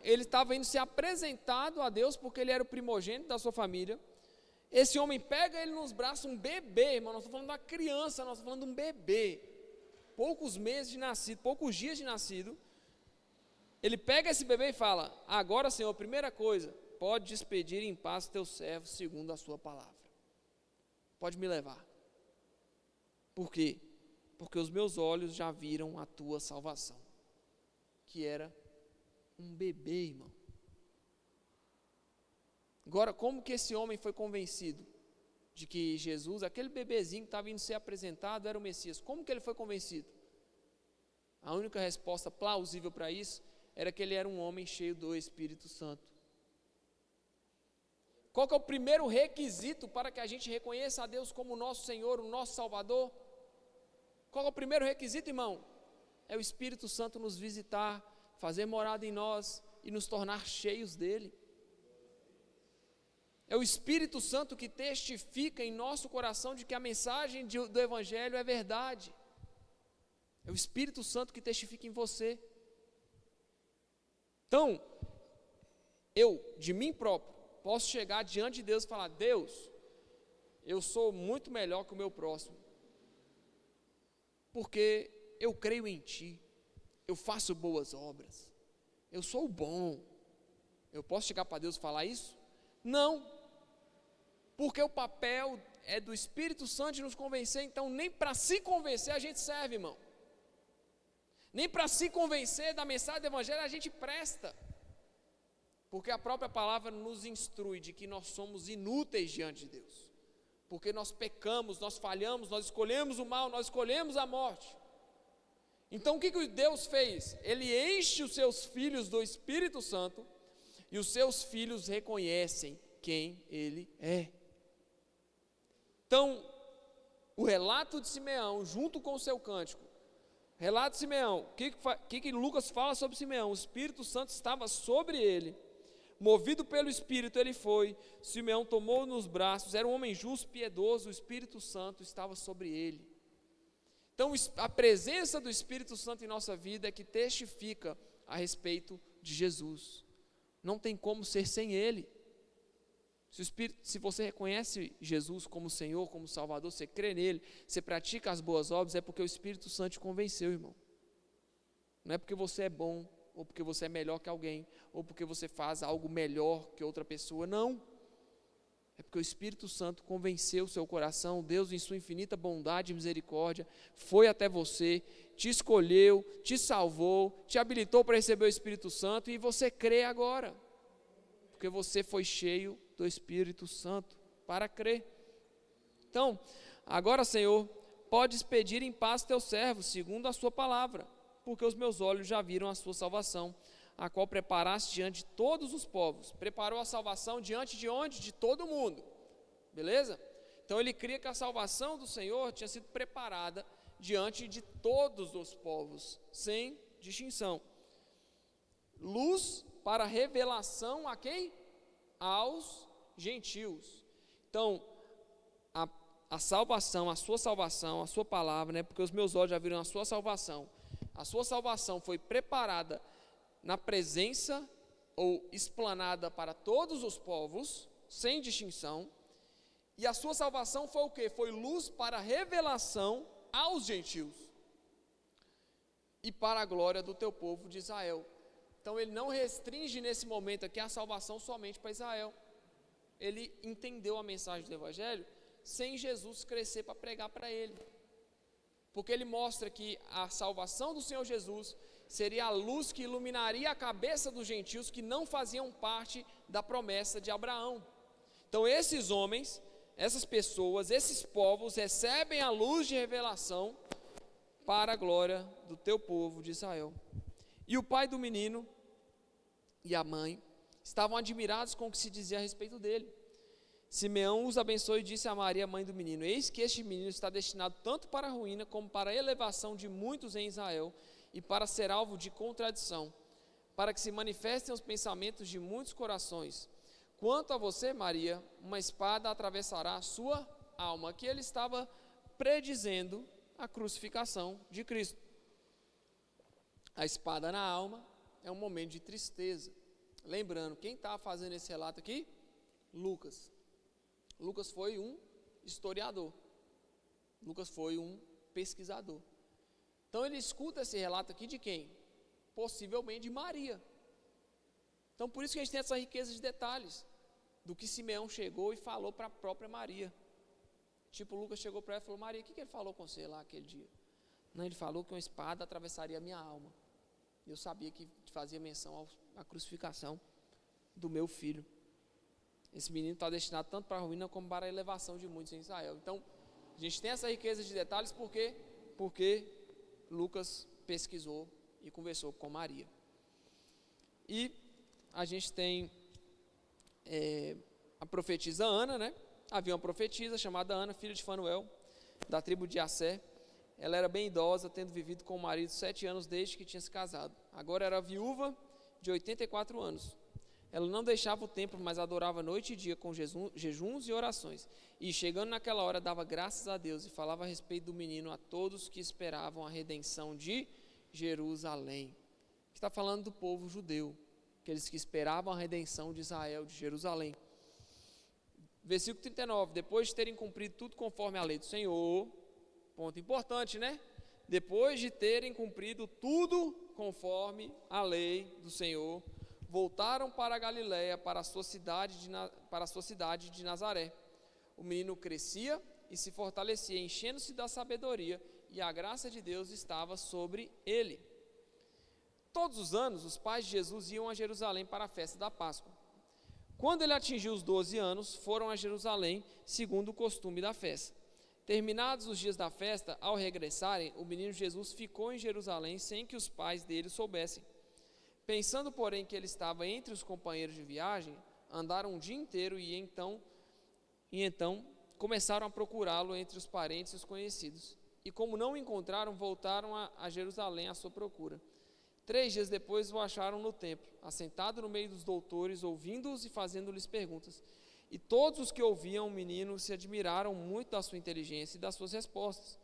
ele estava indo ser apresentado a Deus, porque ele era o primogênito da sua família. Esse homem pega ele nos braços, um bebê, irmão, nós estamos falando de uma criança, nós estamos falando de um bebê, poucos meses de nascido, poucos dias de nascido. Ele pega esse bebê e fala: agora, Senhor, primeira coisa, pode despedir em paz teu servo segundo a sua palavra. Pode me levar. Por quê? Porque os meus olhos já viram a tua salvação, que era um bebê, irmão. Agora, como que esse homem foi convencido de que Jesus, aquele bebezinho que estava indo ser apresentado, era o Messias? Como que ele foi convencido? A única resposta plausível para isso era que ele era um homem cheio do Espírito Santo. Qual que é o primeiro requisito para que a gente reconheça a Deus como o nosso Senhor, o nosso Salvador? Qual é o primeiro requisito, irmão? É o Espírito Santo nos visitar, fazer morada em nós e nos tornar cheios dele. É o Espírito Santo que testifica em nosso coração de que a mensagem do Evangelho é verdade. É o Espírito Santo que testifica em você. Então, eu, de mim próprio, posso chegar diante de Deus e falar: Deus, eu sou muito melhor que o meu próximo, porque eu creio em Ti, eu faço boas obras, eu sou bom. Eu posso chegar para Deus e falar isso? Não, porque o papel é do Espírito Santo de nos convencer. Então nem para se convencer a gente serve, irmão, nem para se convencer da mensagem do Evangelho a gente presta, porque a própria palavra nos instrui de que nós somos inúteis diante de Deus, porque nós pecamos, nós falhamos, nós escolhemos o mal, nós escolhemos a morte. Então o que Deus fez? Ele enche os seus filhos do Espírito Santo, e os seus filhos reconhecem quem ele é. Então, o relato de Simeão, junto com o seu cântico, relato de Simeão, o que Lucas fala sobre Simeão? O Espírito Santo estava sobre ele, movido pelo Espírito ele foi, Simeão tomou nos braços, era um homem justo, piedoso, o Espírito Santo estava sobre ele. Então, a presença do Espírito Santo em nossa vida é que testifica a respeito de Jesus. Não tem como ser sem ele. Se você reconhece Jesus como Senhor, como Salvador, você crê nele, você pratica as boas obras, é porque o Espírito Santo te convenceu, irmão. Não é porque você é bom, ou porque você é melhor que alguém, ou porque você faz algo melhor que outra pessoa, não. É porque o Espírito Santo convenceu o seu coração, Deus em sua infinita bondade e misericórdia, foi até você, te escolheu, te salvou, te habilitou para receber o Espírito Santo, e você crê agora, porque você foi cheio do Espírito Santo para crer. Então, agora, Senhor, podes pedir em paz teu servo, segundo a sua palavra, porque os meus olhos já viram a sua salvação, a qual preparaste diante de todos os povos. Preparou a salvação diante de onde? De todo mundo, beleza? Então ele cria que a salvação do Senhor tinha sido preparada diante de todos os povos, sem distinção. Luz para revelação a quem? Aos gentios. Então, a salvação, a sua palavra, né? Porque os meus olhos já viram a sua salvação foi preparada na presença ou explanada para todos os povos, sem distinção, e a sua salvação foi o quê? Foi luz para revelação aos gentios, e para a glória do teu povo de Israel. Então ele não restringe nesse momento aqui a salvação somente para Israel, ele entendeu a mensagem do Evangelho, sem Jesus crescer para pregar para ele, porque ele mostra que a salvação do Senhor Jesus seria a luz que iluminaria a cabeça dos gentios que não faziam parte da promessa de Abraão. Então esses homens, essas pessoas, esses povos recebem a luz de revelação para a glória do teu povo de Israel. E o pai do menino e a mãe estavam admirados com o que se dizia a respeito dele. Simeão os abençoou e disse a Maria, mãe do menino: eis que este menino está destinado tanto para a ruína como para a elevação de muitos em Israel, e para ser alvo de contradição, para que se manifestem os pensamentos de muitos corações. Quanto a você, Maria, uma espada atravessará a sua alma. Aqui ele estava predizendo a crucificação de Cristo. A espada na alma é um momento de tristeza. Lembrando, quem está fazendo esse relato aqui? Lucas. Lucas foi um historiador. Lucas foi um pesquisador. Então ele escuta esse relato aqui de quem? Possivelmente de Maria. Então por isso que a gente tem essa riqueza de detalhes, do que Simeão chegou e falou para a própria Maria. Tipo, Lucas chegou para ela e falou: Maria, o que ele falou com você lá aquele dia? Não, ele falou que uma espada atravessaria a minha alma. Eu sabia que fazia menção à crucificação do meu filho. Esse menino está destinado tanto para a ruína como para a elevação de muitos em Israel. Então, a gente tem essa riqueza de detalhes porque Lucas pesquisou e conversou com Maria. E a gente tem a profetisa Ana, né? Havia uma profetisa chamada Ana, filha de Fanuel, da tribo de Assé. Ela era bem idosa, tendo vivido com o marido 7 anos desde que tinha se casado. Agora era viúva de 84 anos. Ela não deixava o templo, mas adorava noite e dia com jejuns e orações. E chegando naquela hora, dava graças a Deus e falava a respeito do menino a todos que esperavam a redenção de Jerusalém. Está falando do povo judeu, aqueles que esperavam a redenção de Israel, de Jerusalém. Versículo 39, depois de terem cumprido tudo conforme a lei do Senhor, ponto importante, né? Depois de terem cumprido tudo conforme a lei do Senhor, voltaram para a Galiléia, para a sua cidade de Nazaré. O menino crescia e se fortalecia, enchendo-se da sabedoria, e a graça de Deus estava sobre ele. Todos os anos, os pais de Jesus iam a Jerusalém para a festa da Páscoa. Quando ele atingiu os 12 anos, foram a Jerusalém, segundo o costume da festa. Terminados os dias da festa, ao regressarem, o menino Jesus ficou em Jerusalém sem que os pais dele soubessem. Pensando, porém, que ele estava entre os companheiros de viagem, andaram um dia inteiro e então começaram a procurá-lo entre os parentes e os conhecidos. E como não o encontraram, voltaram a Jerusalém à sua procura. 3 dias depois o acharam no templo, assentado no meio dos doutores, ouvindo-os e fazendo-lhes perguntas. E todos os que ouviam o menino se admiraram muito da sua inteligência e das suas respostas.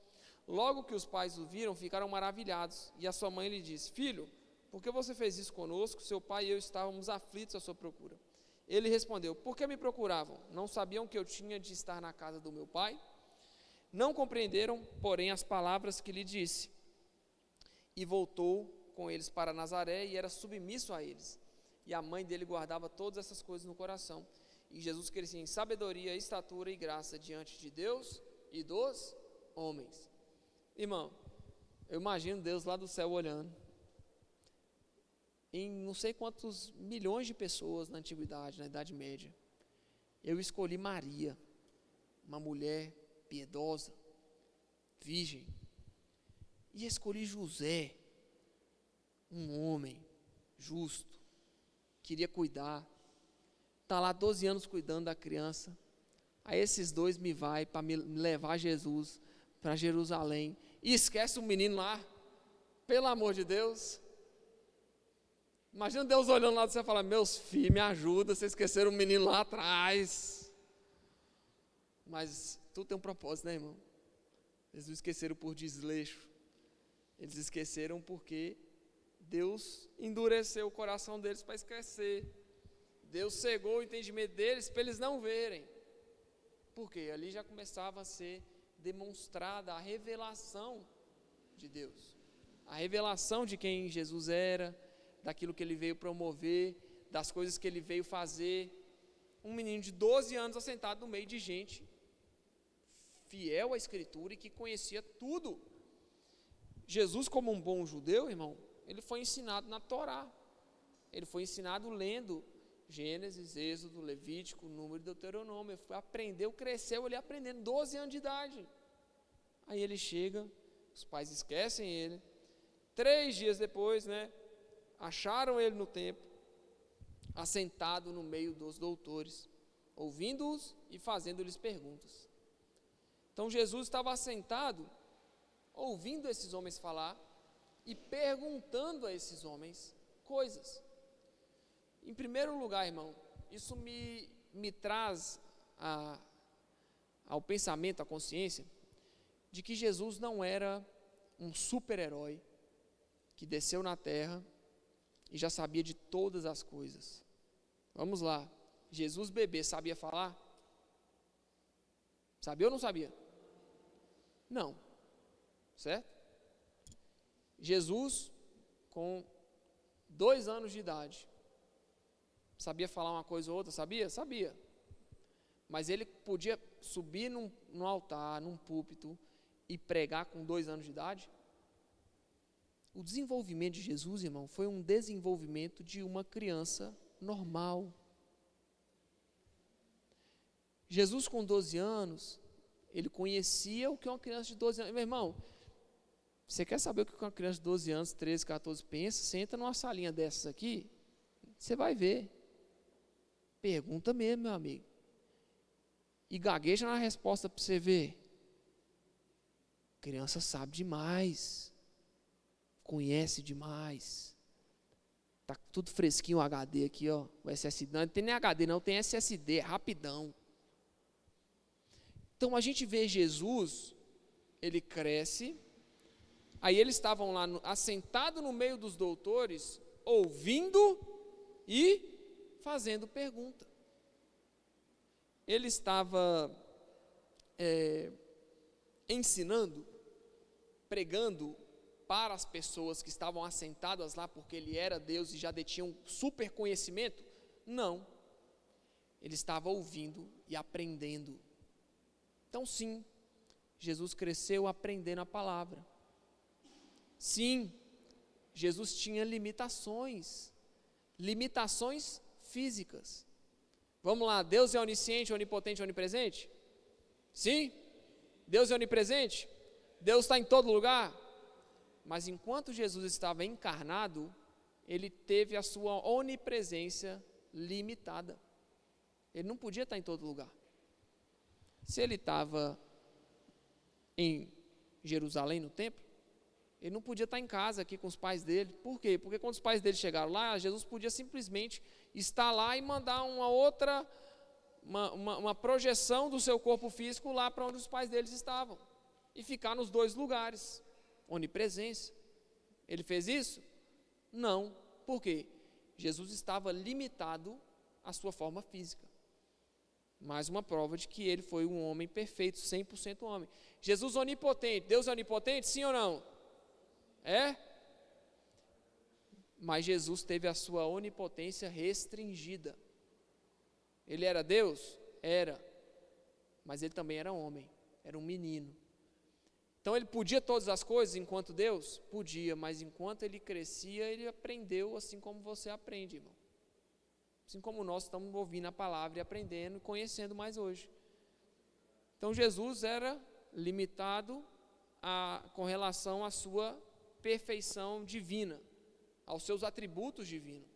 Logo que os pais o viram, ficaram maravilhados. E a sua mãe lhe disse: Filho, por que você fez isso conosco? Seu pai e eu estávamos aflitos à sua procura. Ele respondeu: Por que me procuravam? Não sabiam que eu tinha de estar na casa do meu pai? Não compreenderam, porém, as palavras que lhe disse. E voltou com eles para Nazaré e era submisso a eles. E a mãe dele guardava todas essas coisas no coração. E Jesus crescia em sabedoria, estatura e graça diante de Deus e dos homens. Irmão, eu imagino Deus lá do céu olhando. Em não sei quantos milhões de pessoas na antiguidade, na Idade Média, eu escolhi Maria, uma mulher piedosa, virgem, e escolhi José, um homem justo, queria cuidar, está lá 12 anos cuidando da criança. Aí esses dois me vai para me levar Jesus para Jerusalém e esquece o menino lá, pelo amor de Deus. Imagina Deus olhando lá e você fala: meus filhos, me ajuda, vocês esqueceram o menino lá atrás. Mas tudo tem um propósito, né, irmão? Eles não esqueceram por desleixo, eles esqueceram porque Deus endureceu o coração deles para esquecer. Deus cegou o entendimento deles para eles não verem. Porque ali já começava a ser demonstrada a revelação de Deus, a revelação de quem Jesus era, daquilo que ele veio promover, das coisas que ele veio fazer. Um menino de 12 anos assentado no meio de gente fiel à Escritura e que conhecia tudo. Jesus, como um bom judeu, irmão, ele foi ensinado na Torá, ele foi ensinado lendo Gênesis, Êxodo, Levítico, Número e Deuteronômio. Ele aprendeu, cresceu ali aprendendo, 12 anos de idade. Aí ele chega, os pais esquecem ele. 3 dias depois, acharam ele no templo, assentado no meio dos doutores, ouvindo-os e fazendo-lhes perguntas. Então Jesus estava assentado, ouvindo esses homens falar e perguntando a esses homens coisas. Em primeiro lugar, irmão, isso me traz ao pensamento, à consciência, de que Jesus não era um super-herói que desceu na terra e já sabia de todas as coisas. Vamos lá, Jesus bebê sabia falar? Sabia ou não sabia? Não, certo? Jesus, com 2 anos de idade, sabia falar uma coisa ou outra? Sabia? Sabia. Mas ele podia subir num altar, num púlpito e pregar com 2 anos de idade? O desenvolvimento de Jesus, irmão, foi um desenvolvimento de uma criança normal. Jesus, com 12 anos, ele conhecia o que uma criança de 12 anos... Meu irmão, você quer saber o que uma criança de 12 anos, 13, 14 pensa? Você entra numa salinha dessas aqui, você vai ver. Pergunta mesmo, meu amigo. E gagueja na resposta para você ver. Criança sabe demais. Conhece demais. Tá tudo fresquinho o HD aqui, ó. O SSD. Não tem nem HD não, tem SSD, rapidão. Então a gente vê Jesus, ele cresce. Aí eles estavam lá assentados no meio dos doutores, ouvindo e fazendo pergunta. Ele estava ensinando, pregando para as pessoas que estavam assentadas lá, porque ele era Deus e já detinha um super conhecimento? Não. Ele estava ouvindo e aprendendo. Então sim, Jesus cresceu aprendendo a palavra. Sim, Jesus tinha limitações físicas. Vamos lá, Deus é onisciente, onipotente, onipresente? Sim, Deus é onipresente, Deus está em todo lugar. Mas enquanto Jesus estava encarnado, ele teve a sua onipresença limitada. Ele não podia estar em todo lugar. Se ele estava em Jerusalém, no templo, ele não podia estar em casa aqui com os pais dele. Por quê? Porque quando os pais dele chegaram lá, Jesus podia simplesmente estar lá e mandar uma projeção do seu corpo físico lá para onde os pais deles estavam. E ficar nos dois lugares. Onipresença. Ele fez isso? Não. Por quê? Jesus estava limitado à sua forma física. Mais uma prova de que ele foi um homem perfeito, 100% homem. Jesus onipotente. Deus é onipotente? Sim ou não? É? Mas Jesus teve a sua onipotência restringida. Ele era Deus? Era. Mas ele também era homem. Era um menino. Então ele podia todas as coisas enquanto Deus? Podia, mas enquanto ele crescia, ele aprendeu assim como você aprende, irmão. Assim como nós estamos ouvindo a palavra e aprendendo e conhecendo mais hoje. Então Jesus era limitado com relação à sua perfeição divina, aos seus atributos divinos.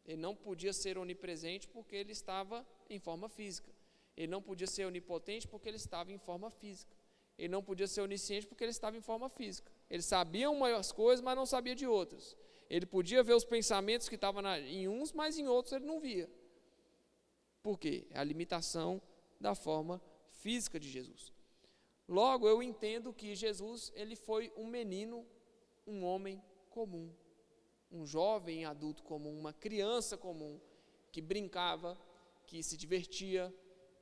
Ele não podia ser onipresente porque ele estava em forma física. Ele não podia ser onipotente porque ele estava em forma física. Ele não podia ser onisciente porque ele estava em forma física. Ele sabia umas coisas, mas não sabia de outras. Ele podia ver os pensamentos que estavam em uns, mas em outros ele não via. Por quê? É a limitação da forma física de Jesus. Logo, eu entendo que Jesus, ele foi um menino, um homem comum, um jovem adulto comum, uma criança comum, que brincava, que se divertia,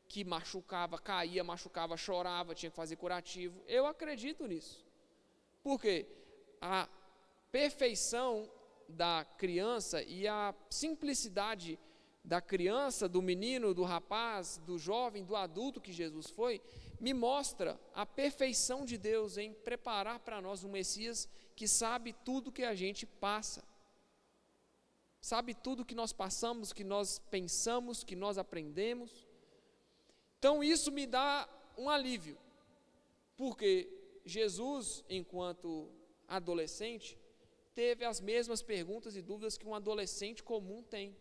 que machucava, caía, machucava, chorava, tinha que fazer curativo. Eu acredito nisso. Por quê? A perfeição da criança e a simplicidade da criança, do menino, do rapaz, do jovem, do adulto que Jesus foi, me mostra a perfeição de Deus em preparar para nós um Messias que sabe tudo que a gente passa. Sabe tudo que nós passamos, que nós pensamos, que nós aprendemos. Então isso me dá um alívio, porque Jesus, enquanto adolescente, teve as mesmas perguntas e dúvidas que um adolescente comum tem.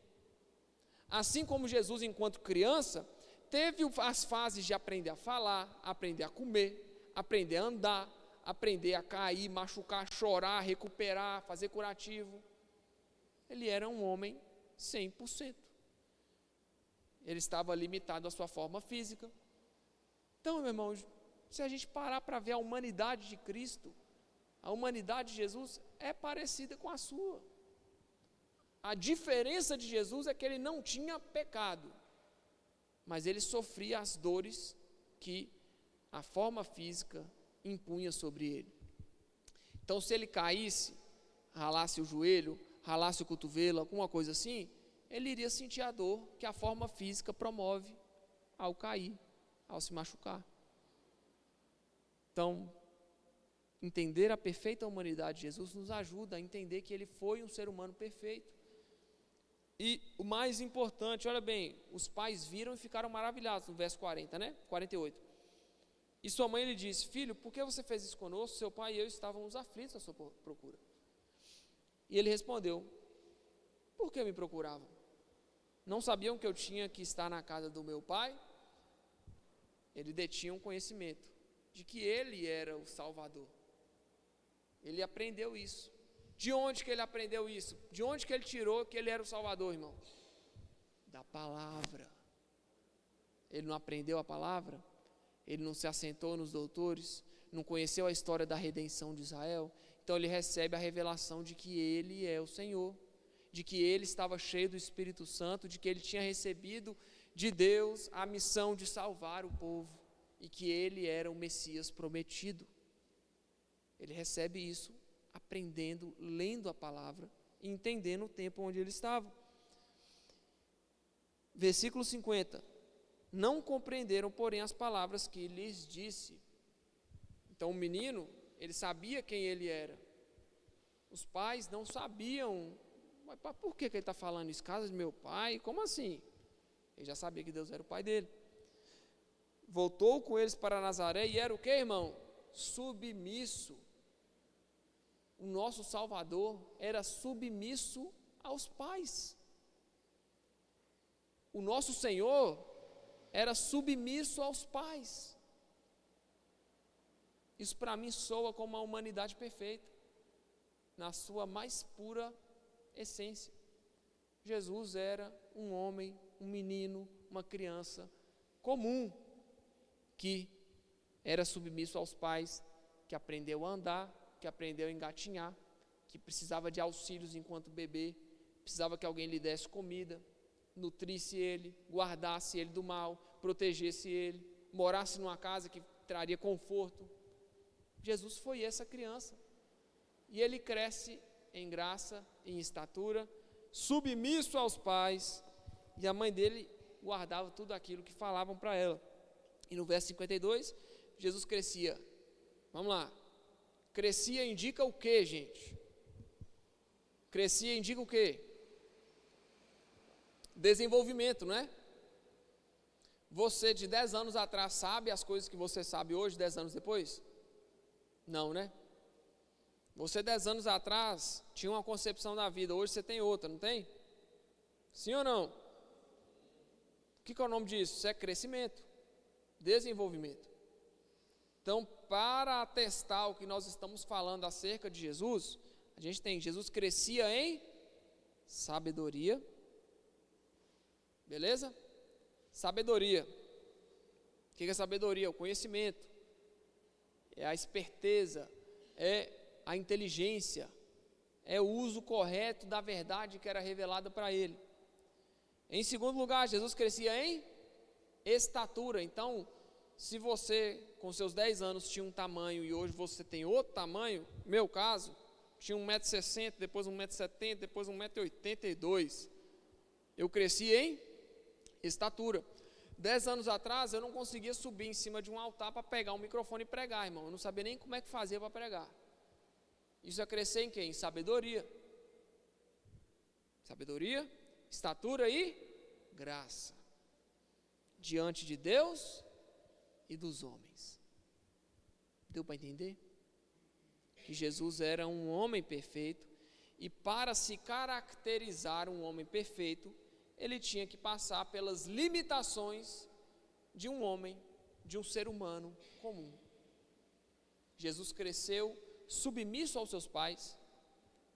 Assim como Jesus, enquanto criança, teve as fases de aprender a falar, aprender a comer, aprender a andar, aprender a cair, machucar, chorar, recuperar, fazer curativo. Ele era um homem 100%. Ele estava limitado à sua forma física. Então, meu irmão, se a gente parar para ver a humanidade de Cristo, a humanidade de Jesus é parecida com a sua. A diferença de Jesus é que ele não tinha pecado, mas ele sofria as dores que a forma física impunha sobre ele. Então, se ele caísse, ralasse o joelho, ralasse o cotovelo, alguma coisa assim, ele iria sentir a dor que a forma física promove ao cair, ao se machucar. Então, entender a perfeita humanidade de Jesus nos ajuda a entender que ele foi um ser humano perfeito. E o mais importante, olha bem, os pais viram e ficaram maravilhados, no verso 40, né? 48. E sua mãe lhe disse: filho, por que você fez isso conosco? Seu pai e eu estávamos aflitos à sua procura. E ele respondeu: por que me procuravam? Não sabiam que eu tinha que estar na casa do meu pai? Ele detinha um conhecimento de que ele era o Salvador. Ele aprendeu isso. De onde que ele aprendeu isso? De onde que ele tirou que ele era o Salvador, irmão? Da palavra. Ele não aprendeu a palavra? Ele não se assentou nos doutores? Não conheceu a história da redenção de Israel? Então ele recebe a revelação de que ele é o Senhor, de que ele estava cheio do Espírito Santo, de que ele tinha recebido de Deus a missão de salvar o povo e que ele era o Messias prometido. Ele recebe isso aprendendo, lendo a palavra e entendendo o tempo onde ele estava. Versículo 50. Não compreenderam, porém, as palavras que lhes disse. Então o menino, ele sabia quem ele era. Os pais não sabiam. Mas por que ele está falando isso? Casa de meu pai? Como assim? Ele já sabia que Deus era o pai dele. Voltou com eles para Nazaré e era o que, irmão? Submisso. O nosso Salvador era submisso aos pais. o nosso Senhor era submisso aos pais. Isso para mim soa como a humanidade perfeita, na sua mais pura essência. Jesus era um homem, um menino, uma criança comum, que era submisso aos pais, que aprendeu a andar, que aprendeu a engatinhar, que precisava de auxílios enquanto bebê, precisava que alguém lhe desse comida, nutrisse ele, guardasse ele do mal, protegesse ele, morasse numa casa que traria conforto. Jesus foi essa criança, e ele cresce em graça, em estatura, submisso aos pais, e a mãe dele guardava tudo aquilo que falavam para ela. E no verso 52, Jesus crescia. Vamos lá. Crescia indica o quê, gente? Crescia indica o quê? Desenvolvimento, não é? Você de 10 anos atrás sabe as coisas que você sabe hoje, 10 anos depois? Não, né? Você 10 anos atrás tinha uma concepção da vida, hoje você tem outra, não tem? Sim ou não? O que é o nome disso? Isso é crescimento, desenvolvimento. Então, para atestar o que nós estamos falando acerca de Jesus, a gente tem, Jesus crescia em sabedoria, beleza? Sabedoria. O que é sabedoria? O conhecimento, é a esperteza, é a inteligência, é o uso correto da verdade que era revelada para ele. Em segundo lugar, Jesus crescia em estatura. Então, se você com seus 10 anos tinha um tamanho e hoje você tem outro tamanho, meu caso, tinha 1,60 m, depois 1,70 m, depois 1,82 m. Eu cresci em estatura. 10 anos atrás eu não conseguia subir em cima de um altar para pegar um microfone e pregar, irmão. Eu não sabia nem como é que fazia para pregar. Isso é crescer em quê? Em sabedoria. Sabedoria, estatura e graça. Diante de Deus e dos homens. Deu para entender? Que Jesus era um homem perfeito, e para se caracterizar um homem perfeito, ele tinha que passar pelas limitações de um homem, de um ser humano comum. Jesus cresceu submisso aos seus pais,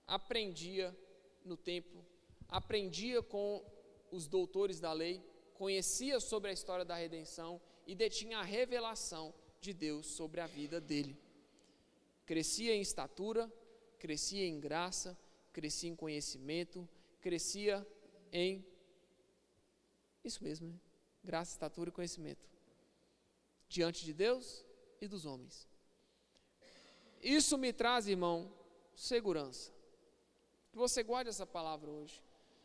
aprendia no templo, aprendia com os doutores da lei, conhecia sobre a história da redenção e detinha a revelação de Deus sobre a vida dele. Crescia em estatura, crescia em graça, crescia em conhecimento, crescia em isso mesmo, né? Graça, estatura e conhecimento diante de Deus e dos homens. Isso me traz, irmão, segurança. Que você guarde essa palavra hoje.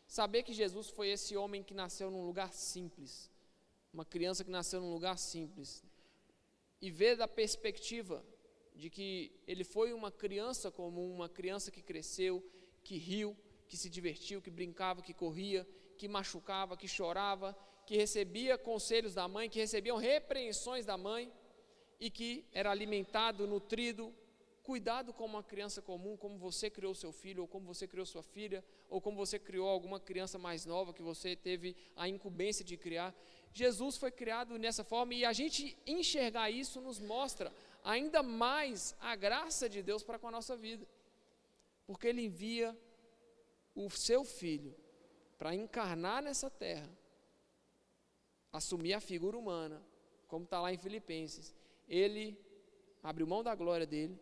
Saber que Jesus foi esse homem que nasceu num lugar simples, uma criança que nasceu num lugar simples, e ver da perspectiva de que ele foi uma criança comum, uma criança que cresceu, que riu, que se divertiu, que brincava, que corria, que machucava, que chorava, que recebia conselhos da mãe, que recebiam repreensões da mãe, e que era alimentado, nutrido, cuidado como uma criança comum, como você criou seu filho, ou como você criou sua filha, ou como você criou alguma criança mais nova que você teve a incumbência de criar. Jesus foi criado nessa forma, e a gente enxergar isso nos mostra ainda mais a graça de Deus para com a nossa vida, porque Ele envia o seu Filho para encarnar nessa terra, assumir a figura humana, como está lá em Filipenses. Ele abriu mão da glória dele,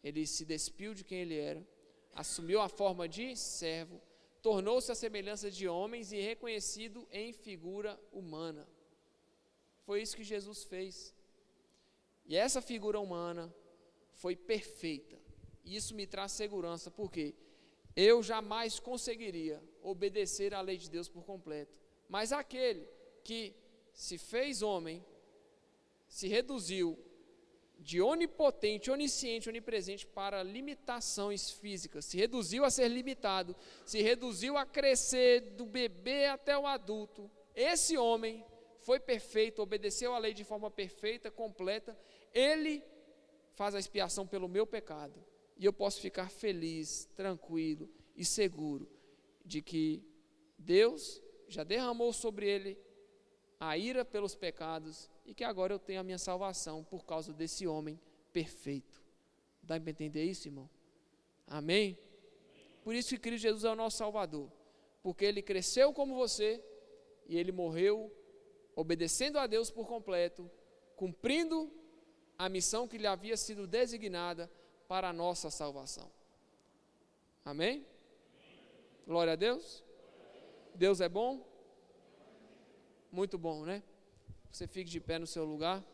ele se despiu de quem ele era, assumiu a forma de servo, tornou-se a semelhança de homens e reconhecido em figura humana. Foi isso que Jesus fez. E essa figura humana foi perfeita. E isso me traz segurança, porque eu jamais conseguiria obedecer à lei de Deus por completo. Mas aquele que se fez homem, se reduziu de onipotente, onisciente, onipresente para limitações físicas, se reduziu a ser limitado, se reduziu a crescer do bebê até o adulto. Esse homem foi perfeito, obedeceu à lei de forma perfeita, completa. Ele faz a expiação pelo meu pecado, e eu posso ficar feliz, tranquilo e seguro de que Deus já derramou sobre ele a ira pelos pecados e que agora eu tenho a minha salvação por causa desse homem perfeito. Dá para entender isso, irmão? Amém? Por isso que Cristo Jesus é o nosso Salvador, porque ele cresceu como você e ele morreu obedecendo a Deus por completo, cumprindo a missão que lhe havia sido designada para a nossa salvação. Amém? Glória a Deus. Deus é bom? Muito bom, né? Você fique de pé no seu lugar.